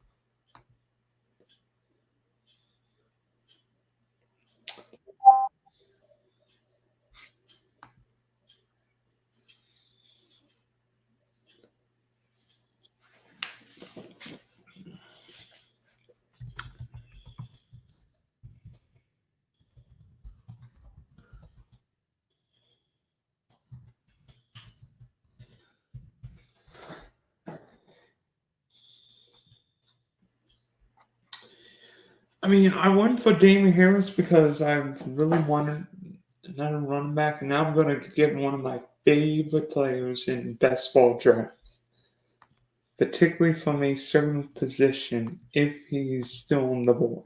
I mean, I went for Damian Harris because I really wanted another running back, and now I'm going to get one of my favorite players in best ball drafts, particularly from a certain position if he's still on the board.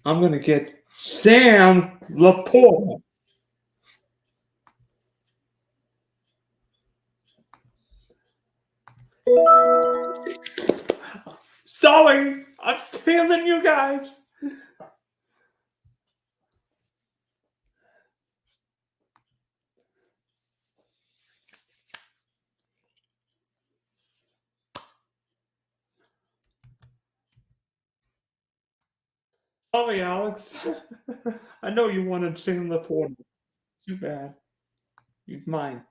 I'm gonna get Sam Laporta. Sorry, I'm stealing you guys. Sorry, Alex. I know you wanted Sam Laporta. Too bad. He's mine.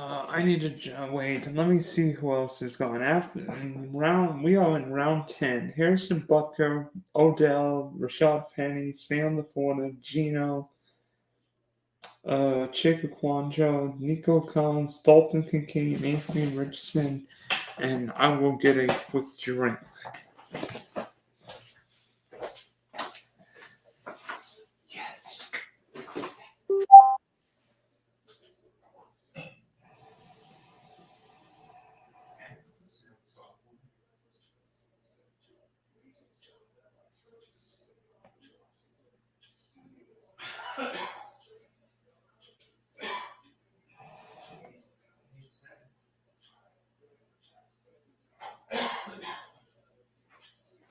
I need to wait. Let me see who else is gone after round. We are in round 10. Harrison Butker, Odell, Rashad Penny, Sam Laporta, Gino, Chika Kwanjo, Nico Collins, Dalton Kincaid, Anthony Richardson, and I will get a quick drink. Yes.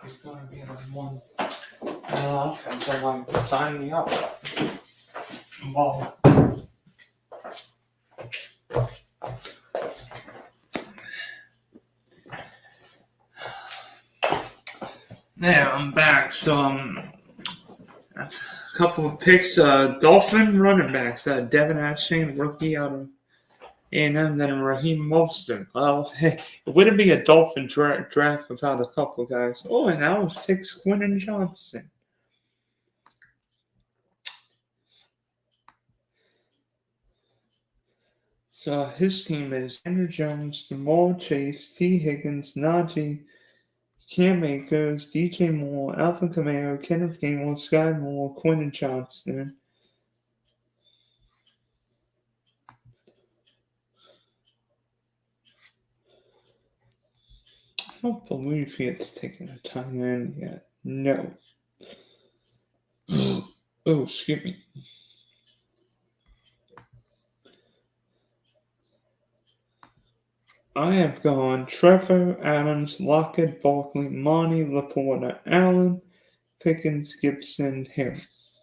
It's gonna be on one. Someone sign me up. Wow. There, I'm back. So, a couple of picks. Dolphin running backs. Devin Ashton, rookie out of A&M, then Raheem Mostert. Well, it wouldn't be a Dolphin draft without a couple guys. Oh, and Alex takes Quentin Johnson. So his team is Andrew Jones, Jamal Chase, T. Higgins, Najee, Cam Akers, DJ Moore, Alvin Kamara, Kenneth Gainwell, Sky Moore, Quentin Johnson. I don't believe he has taken a time in yet. No. Oh, excuse me. I have gone Trevor, Adams, Lockett, Barkley, Monty, Laporta, Allen, Pickens, Gibson, Harris.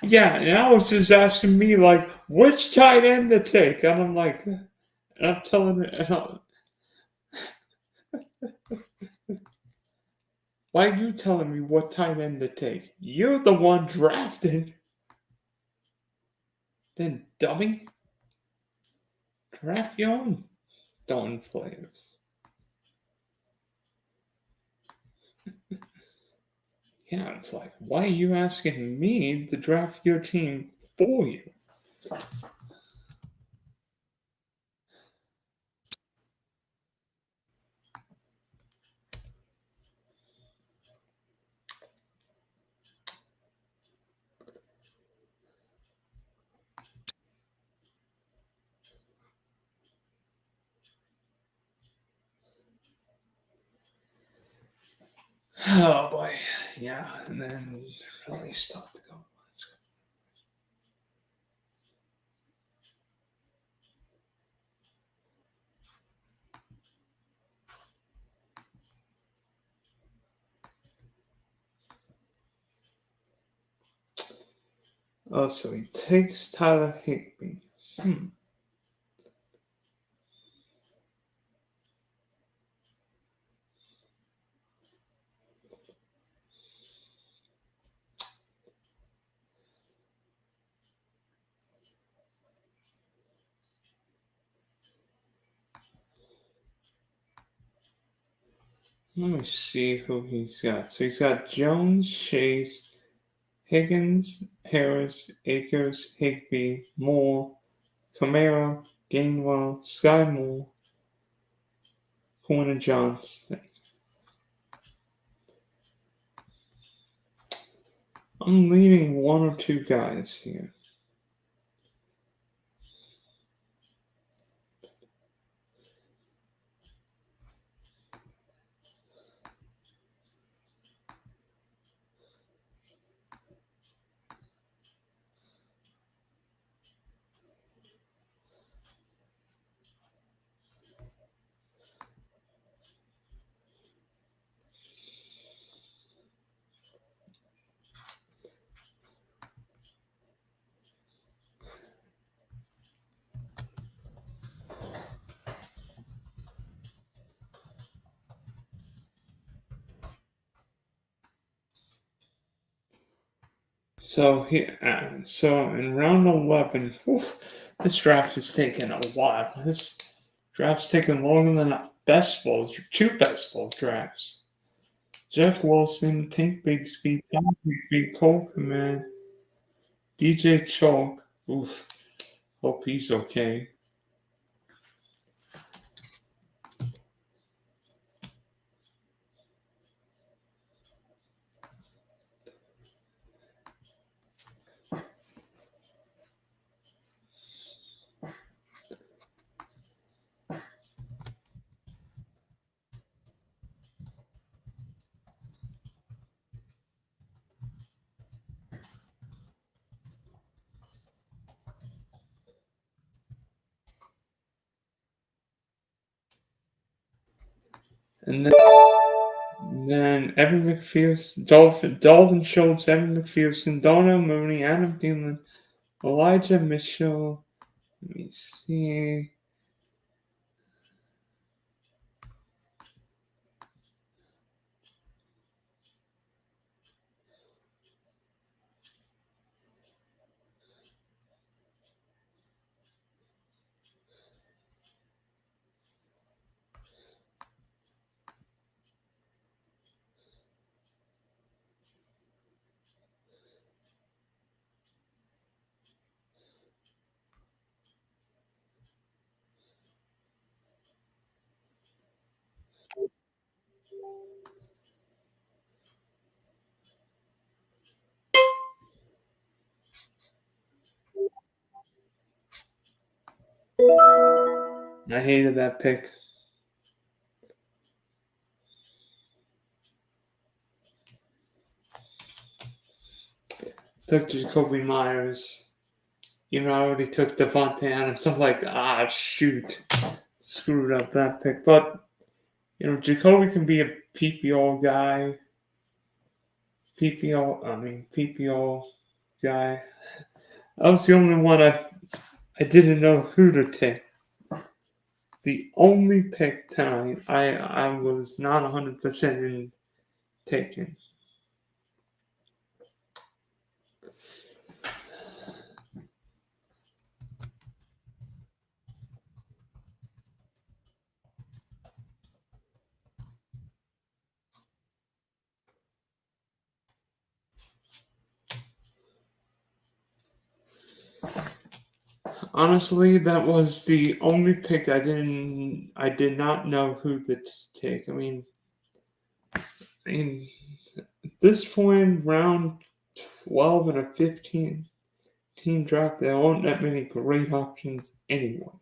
Yeah, and Alex is asking me like, which tight end to take, and I'm like, and I'm telling her, why are you telling me what tight end to take? You're the one drafted. Then dummy, draft your own darn players. Yeah, it's like, why are you asking me to draft your team for you? Oh boy, yeah, and then really stuff to go. Oh, so he takes Tyler Higby. Hmm. Let me see who he's got. So he's got Jones, Chase, Higgins, Harris, Akers, Higby, Moore, Camara, Gainwell, Sky Moore, Corner Johnson. I'm leaving one or two guys here. So in round 11, this draft is taking a while. This draft's taking longer than two best ball drafts. Jeff Wilson, Tank Bigsby, Tom Bigby, Cole Command, DJ Chalk. Oof, hope he's okay. And then Evan McPherson, Dalton Schultz, Evan McPherson, Darnell Mooney, Adam Thielen, Elijah Mitchell. Let me see. I hated that pick. Took Jacoby Myers. You know, I already took Devontae Adams. I'm like, shoot. Screwed up that pick. But, Jacoby can be a PPO guy. PPO guy. I was the only one I didn't know who to take. The only pick tonight I was not 100% in taking. Honestly, that was the only pick I did not know who to take. At this point, round 12 and a 15 team draft, there aren't that many great options anyway.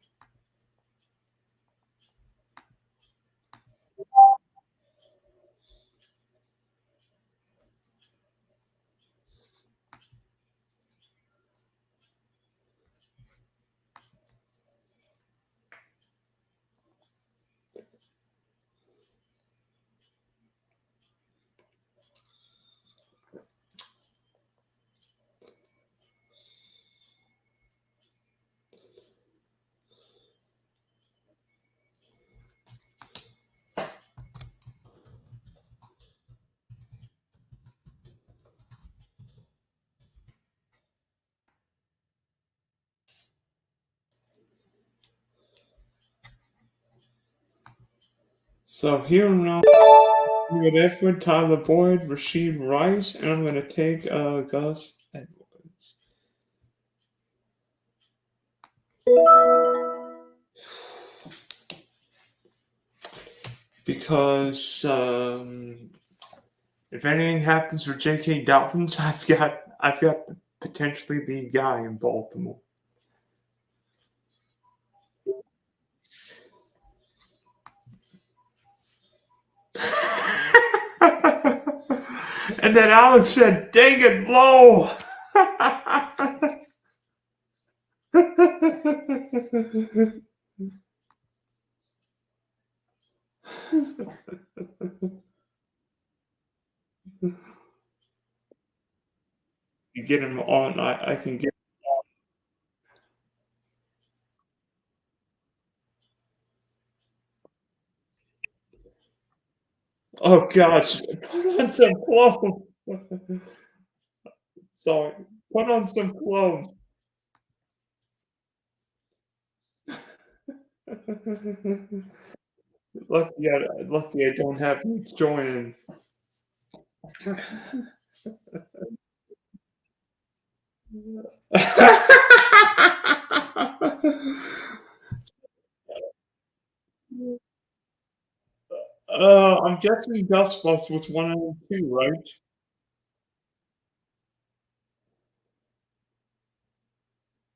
So here now, with Edward, Tyler Boyd, Rasheed Rice, and I'm going to take Gus Edwards. Because if anything happens for J.K. Dobbins, I've got potentially the guy in Baltimore. And then Alex said, "Dang it, blow." You get him on. I can get. Oh gosh, put on some clothes. Sorry, put on some clothes. Lucky I don't have you joining. I'm guessing Dust Bus was one of them too, right?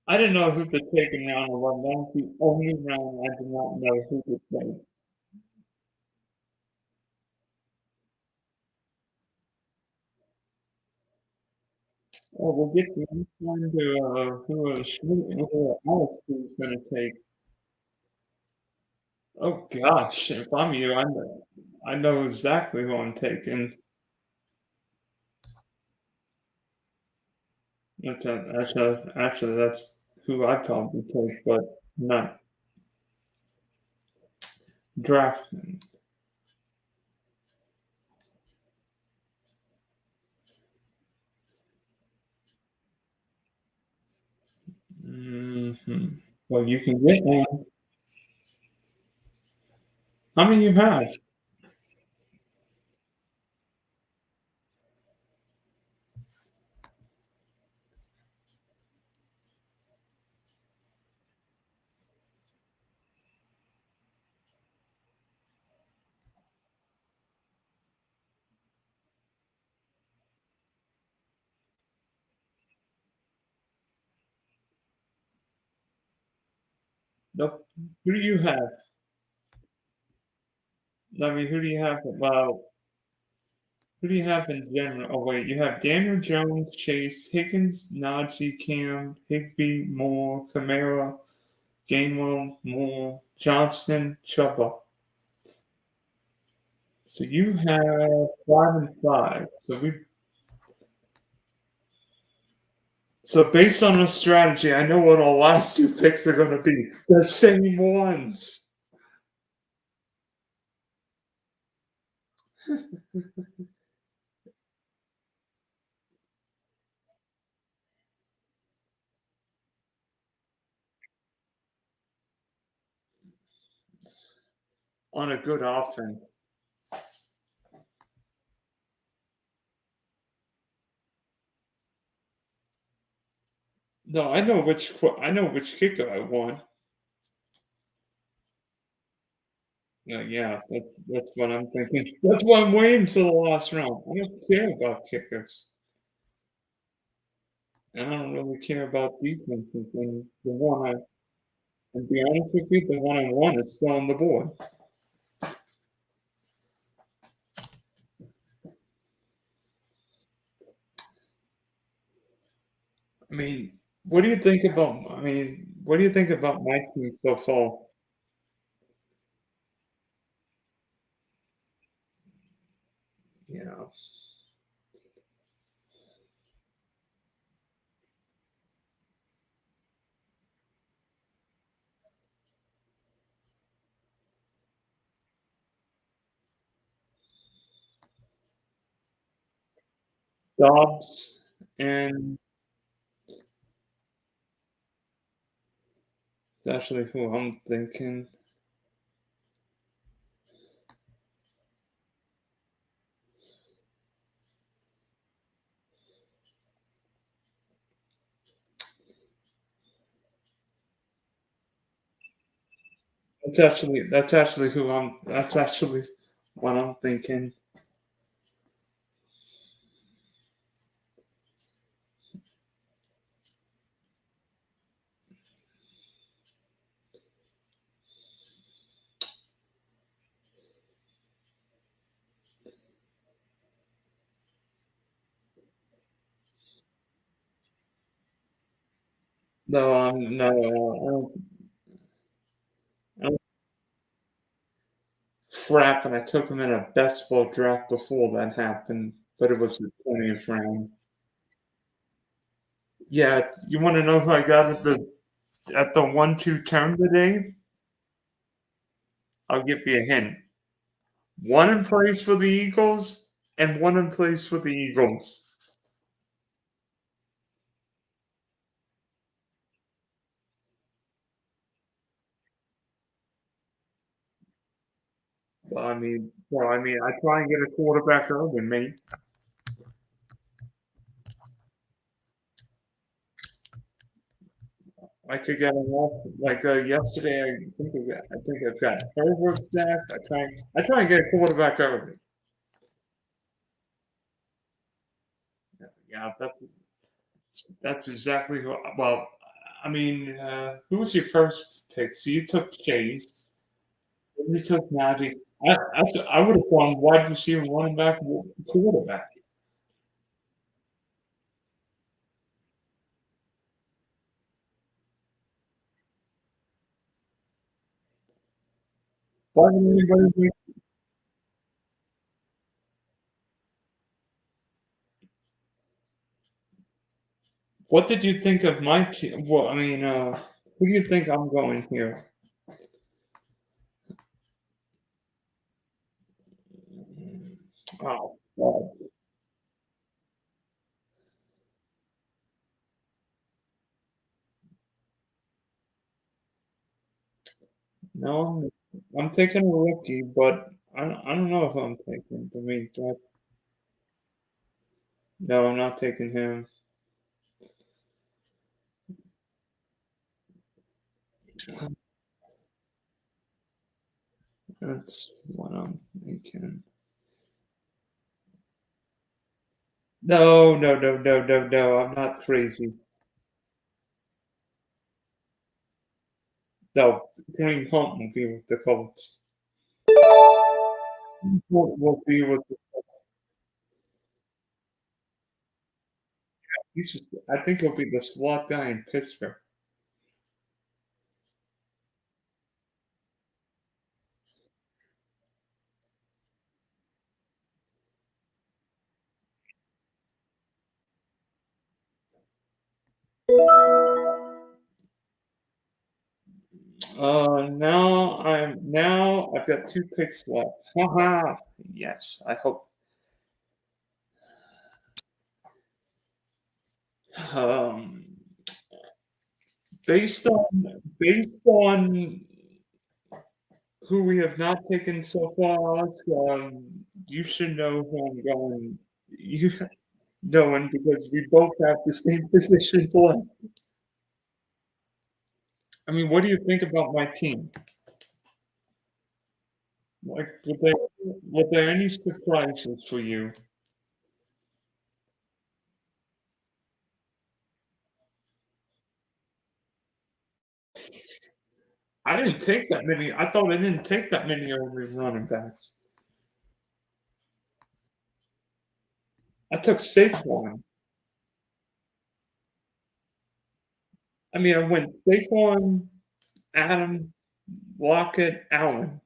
I didn't know who to take in round 11. That was the only round I did not know who to take. Oh, we'll get to find who Alex was gonna take. Oh gosh, if I'm you, I know exactly who I'm taking. Actually, that's who I'd probably take, but not drafting. Well, you can get one. How many you have? Nope. Who do you have? I mean, who do you have? Well, who do you have in general? Oh wait, you have Daniel Jones, Chase, Higgins, Najee, Cam, Higby, Moore, Kamara, Gainwell, Moore, Johnson, Chuba. So you have 5 and 5. So based on our strategy, I know what our last two picks are going to be. The same ones. On a good offense. No, I know which kicker I want. Yeah, that's what I'm thinking. That's why I'm waiting till the last round. I don't care about kickers, and I don't really care about defenses. And and be honest with you, the one I want is still on the board. I mean, what do you think about? I mean, what do you think about my team so far? You know, Dobbs and it's actually who I'm thinking. that's actually what I'm thinking. No, I don't crap, and I took him in a best ball draft before that happened, but it was the 20th round. Yeah, you wanna know who I got at the 1-2 turn today? I'll give you a hint. One in plays for the Eagles, and one in plays for the Eagles. I try and get a quarterback early, mate. I could get him off yesterday. I think I've got Herbert stacked. I try and get a quarterback early. Yeah, that's exactly who. Well, who was your first pick? So you took Chase. Then you took Najee. I would have gone wide receiver, running back, quarterback. Why would anybody think? What did you think of my team? Well, who do you think I'm going here? Oh, God. No, I'm taking a rookie, but I don't know if I'm taking. No, I'm not taking him. That's what I'm thinking. No, no, no, no, no, no. I'm not crazy. No, Kareem Hunt will be with the Colts. Will be with. I think he'll be the slot guy in Pittsburgh. Now I've got two picks left. Haha. Yes, I hope. Um, based on who we have not taken so far, Alex, you should know who I'm going. You knowing because we both have the same positions left. What do you think about my team? Like, were there any surprises for you? I didn't take that many. I thought I didn't take that many early running backs. I took Saquon. I went Saquon, Adam, Lockett, Allen.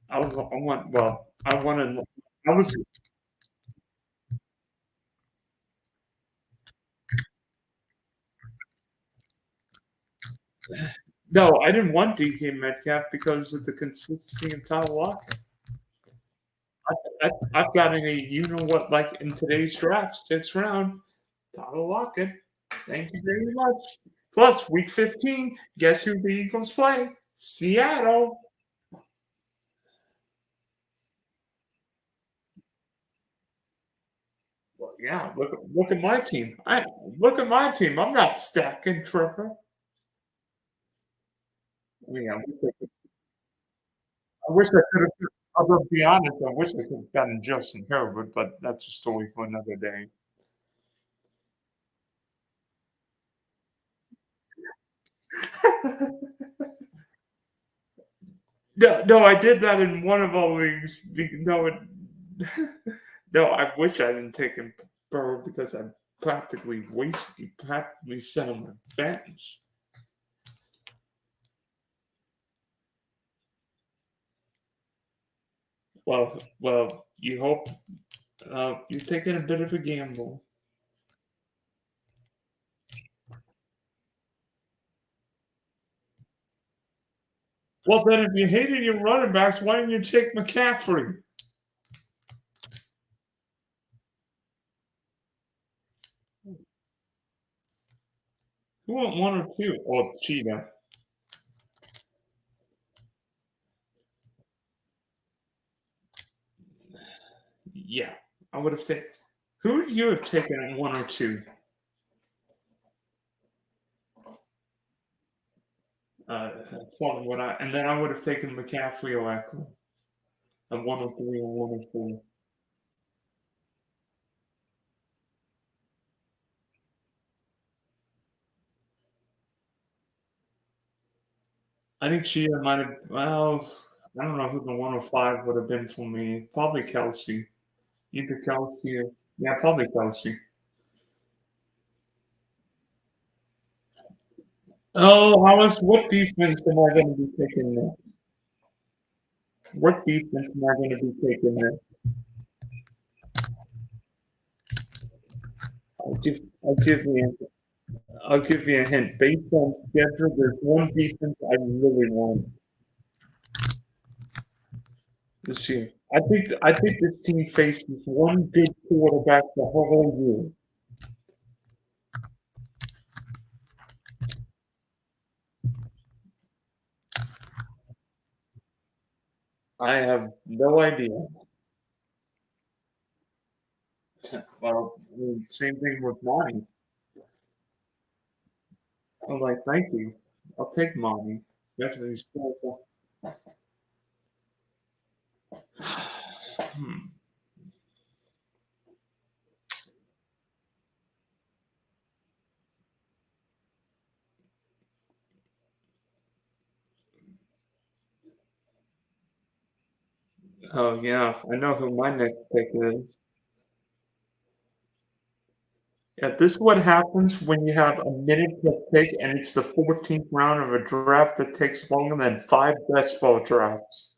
I want. Well, I wanted. I was. No, I didn't want DK Metcalf because of the consistency of Tyler Lockett. I've got you know what, like in today's draft, sixth round, Tyler Lockett. Thank you very much. Plus, week 15, guess who the Eagles play? Seattle. Yeah, look at my team. I look at my team. I'm not stacking Trevor. I mean, I wish I could have. I'll be honest. I wish I could have gotten Justin Herbert, but that's a story for another day. No, no, I did that in one of our leagues. No, no, I wish I didn't take him Burrow because I practically sent him on bench. Well, you hope you're taking a bit of a gamble. Well, then if you hated your running backs, why didn't you take McCaffrey? Who went one or two? Oh, Cheetah. Yeah, I would have taken. Who would you have taken at one or two? From what I and then I would have taken McCaffrey or Eckler at 103 or 104. I think Cheetah might have. Well, I don't know who the 105 would have been for me. Probably Kelsey. Either Kelsey or yeah, probably Kelsey. Oh, Alex, what defense am I going to be taking next? What defense am I going to be taking next? I'll give I'll give you I'll give you a hint. Based on schedule, there's one defense I really want this year. I think this team faces one good quarterback the whole year. I have no idea. Well, I mean, same thing with mine. I'm like, thank you. I'll take money. Definitely still. Hmm. Oh yeah, I know who my next pick is. Yeah, this is what happens when you have a minute to pick and it's the 14th round of a draft that takes longer than 5 best ball drafts.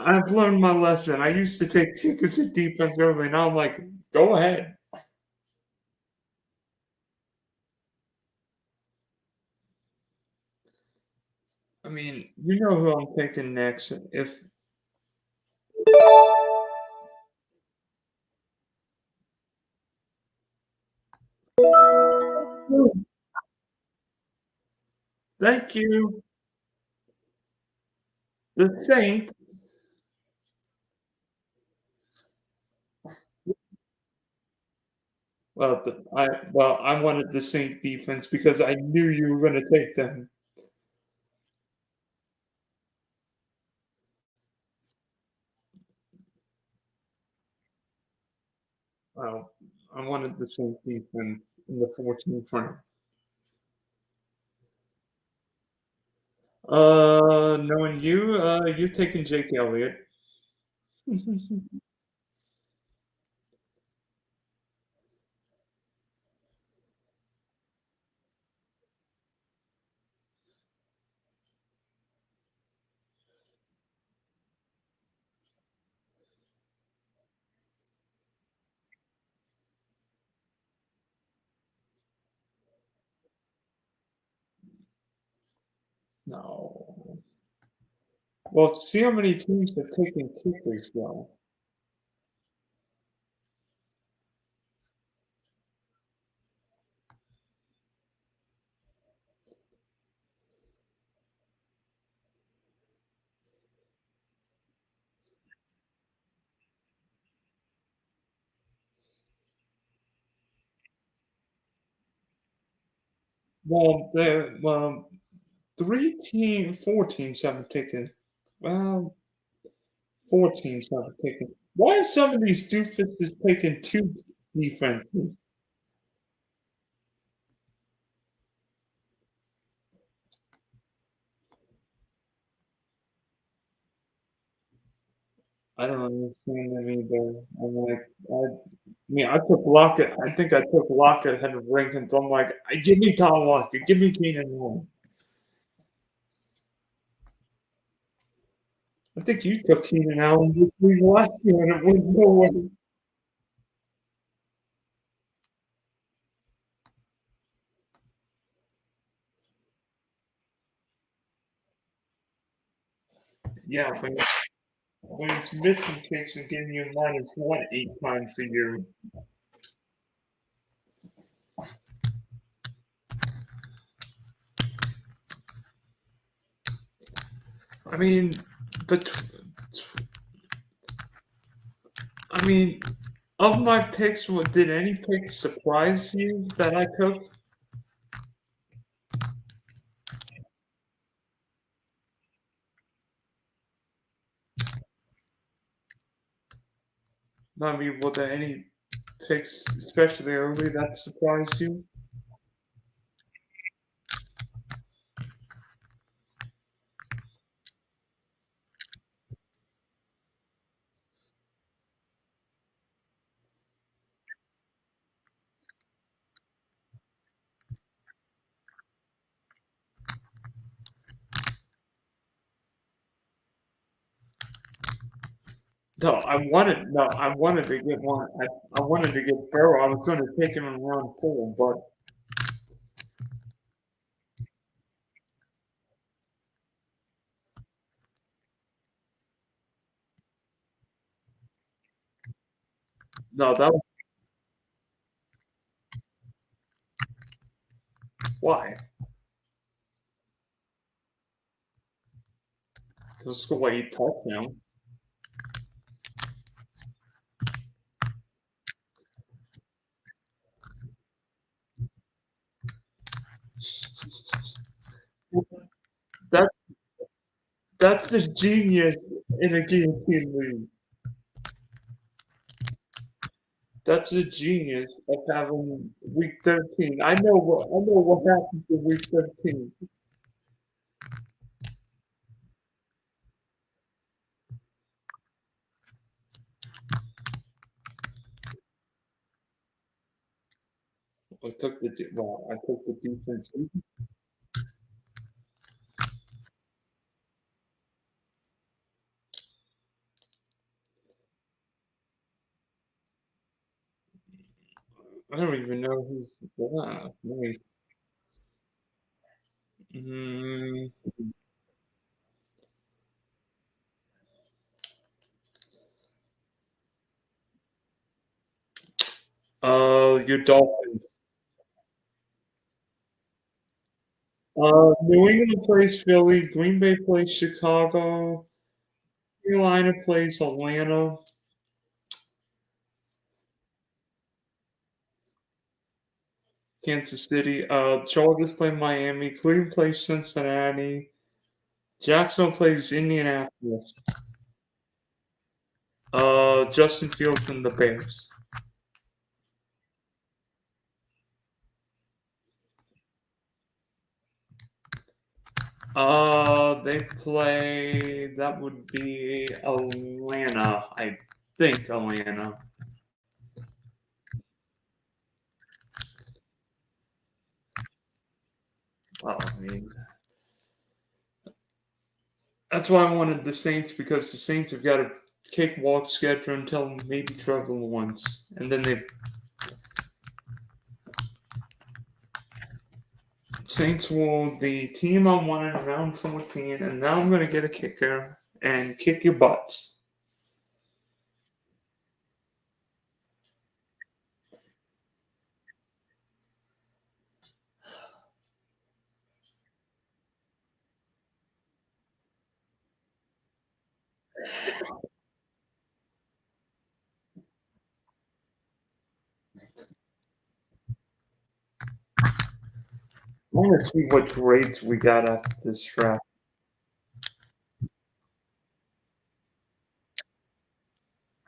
I've learned my lesson. I used to take tickets at defense early. Now I'm like, go ahead. I mean, you know who I'm taking next. If thank you, the Saints. I wanted the Saint defense because I knew you were going to take them. Well, I wanted the Saint defense in the 14th round. Knowing you, you've taken Jake Elliott. No. Well, see how many teams have taken kickers, though. four teams haven't taken. Well, four teams haven't taken. Why are some of these doofuses taking two defenses? I don't understand them either. I'm like, I took Lockett. I think I took Lockett ahead of Rankins. I'm like, give me Tom Lockett, give me Keenan Allen. I think you took Keenan Allen this week last year, and it went nowhere. Yeah, but when it's missing kicks and giving you minus one 8 times a year. I mean, but I mean, of my picks, did any picks surprise you that I took? I mean, were there any picks, especially early, that surprised you? No, I wanted to get one. I wanted to get Burrow. I was going to take him in round four, but no, that was why. He'll score 8 touchdowns. That that's the genius in a guillotine league. That's the genius of having week 13. I know what happens in week 13. I took the defense. I don't even know who's nice. Mm, your Dolphins. New England plays Philly. Green Bay plays Chicago. Carolina plays Atlanta. Kansas City. Chargers play Miami. Cleveland plays Cincinnati. Jacksonville plays Indianapolis. Justin Fields and the Bears. They play. That would be Atlanta. I think Atlanta. Well, I mean, that's why I wanted the Saints because the Saints have got a cakewalk schedule until maybe Trevor Lawrence, and then they Saints will the team I wanted in round 14, and now I'm going to get a kicker and kick your butts. want to see what grades we got after this draft.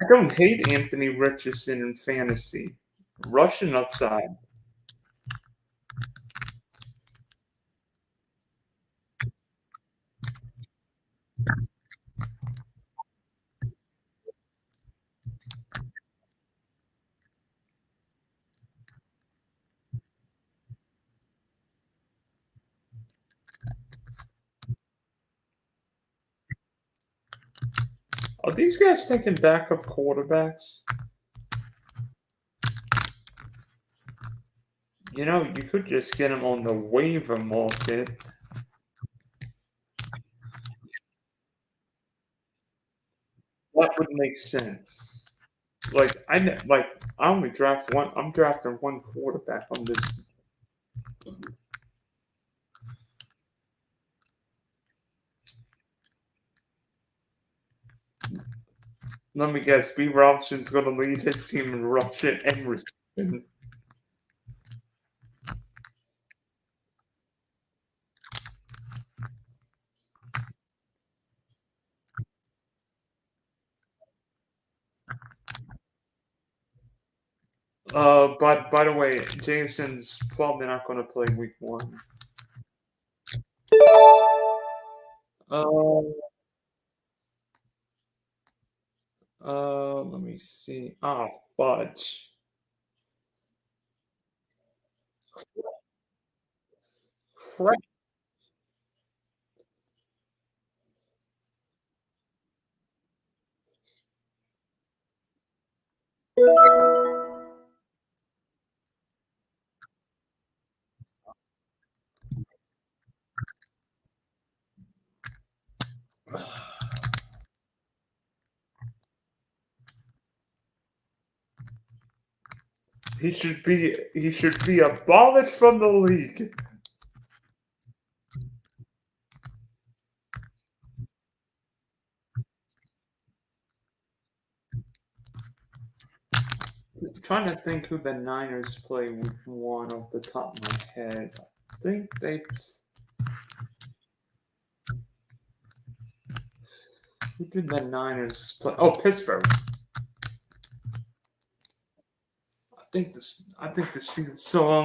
I don't hate Anthony Richardson in fantasy. Russian upside. Are these guys taking backup quarterbacks? You know, you could just get them on the waiver market. That would make sense. I only draft one. I'm drafting one quarterback on this. Let me guess. B. Robinson's going to lead his team in rushing and receiving. But by the way, Jason's probably not going to play week 1. Let me see. Ah, fudge. Crap. He should be abolished from the league. I'm trying to think who the Niners play week 1 off the top of my head. I think who did the Niners play? Oh, Pittsburgh. I think the season. So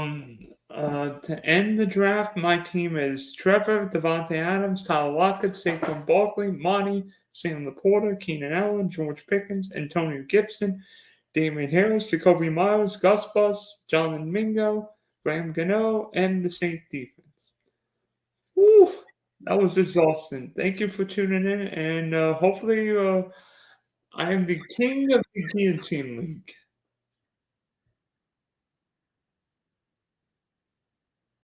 to end the draft, my team is Trevor, Devontae Adams, Tyler Lockett, Saquon Barkley, Monty, Sam Laporta, Keenan Allen, George Pickens, Antonio Gibson, Damian Harris, Jacoby Myers, Gus Bus, Jonathan Mingo, Graham Gano, and the Saints defense. Woo! That was exhausting. Thank you for tuning in, and hopefully I am the king of the guillotine league.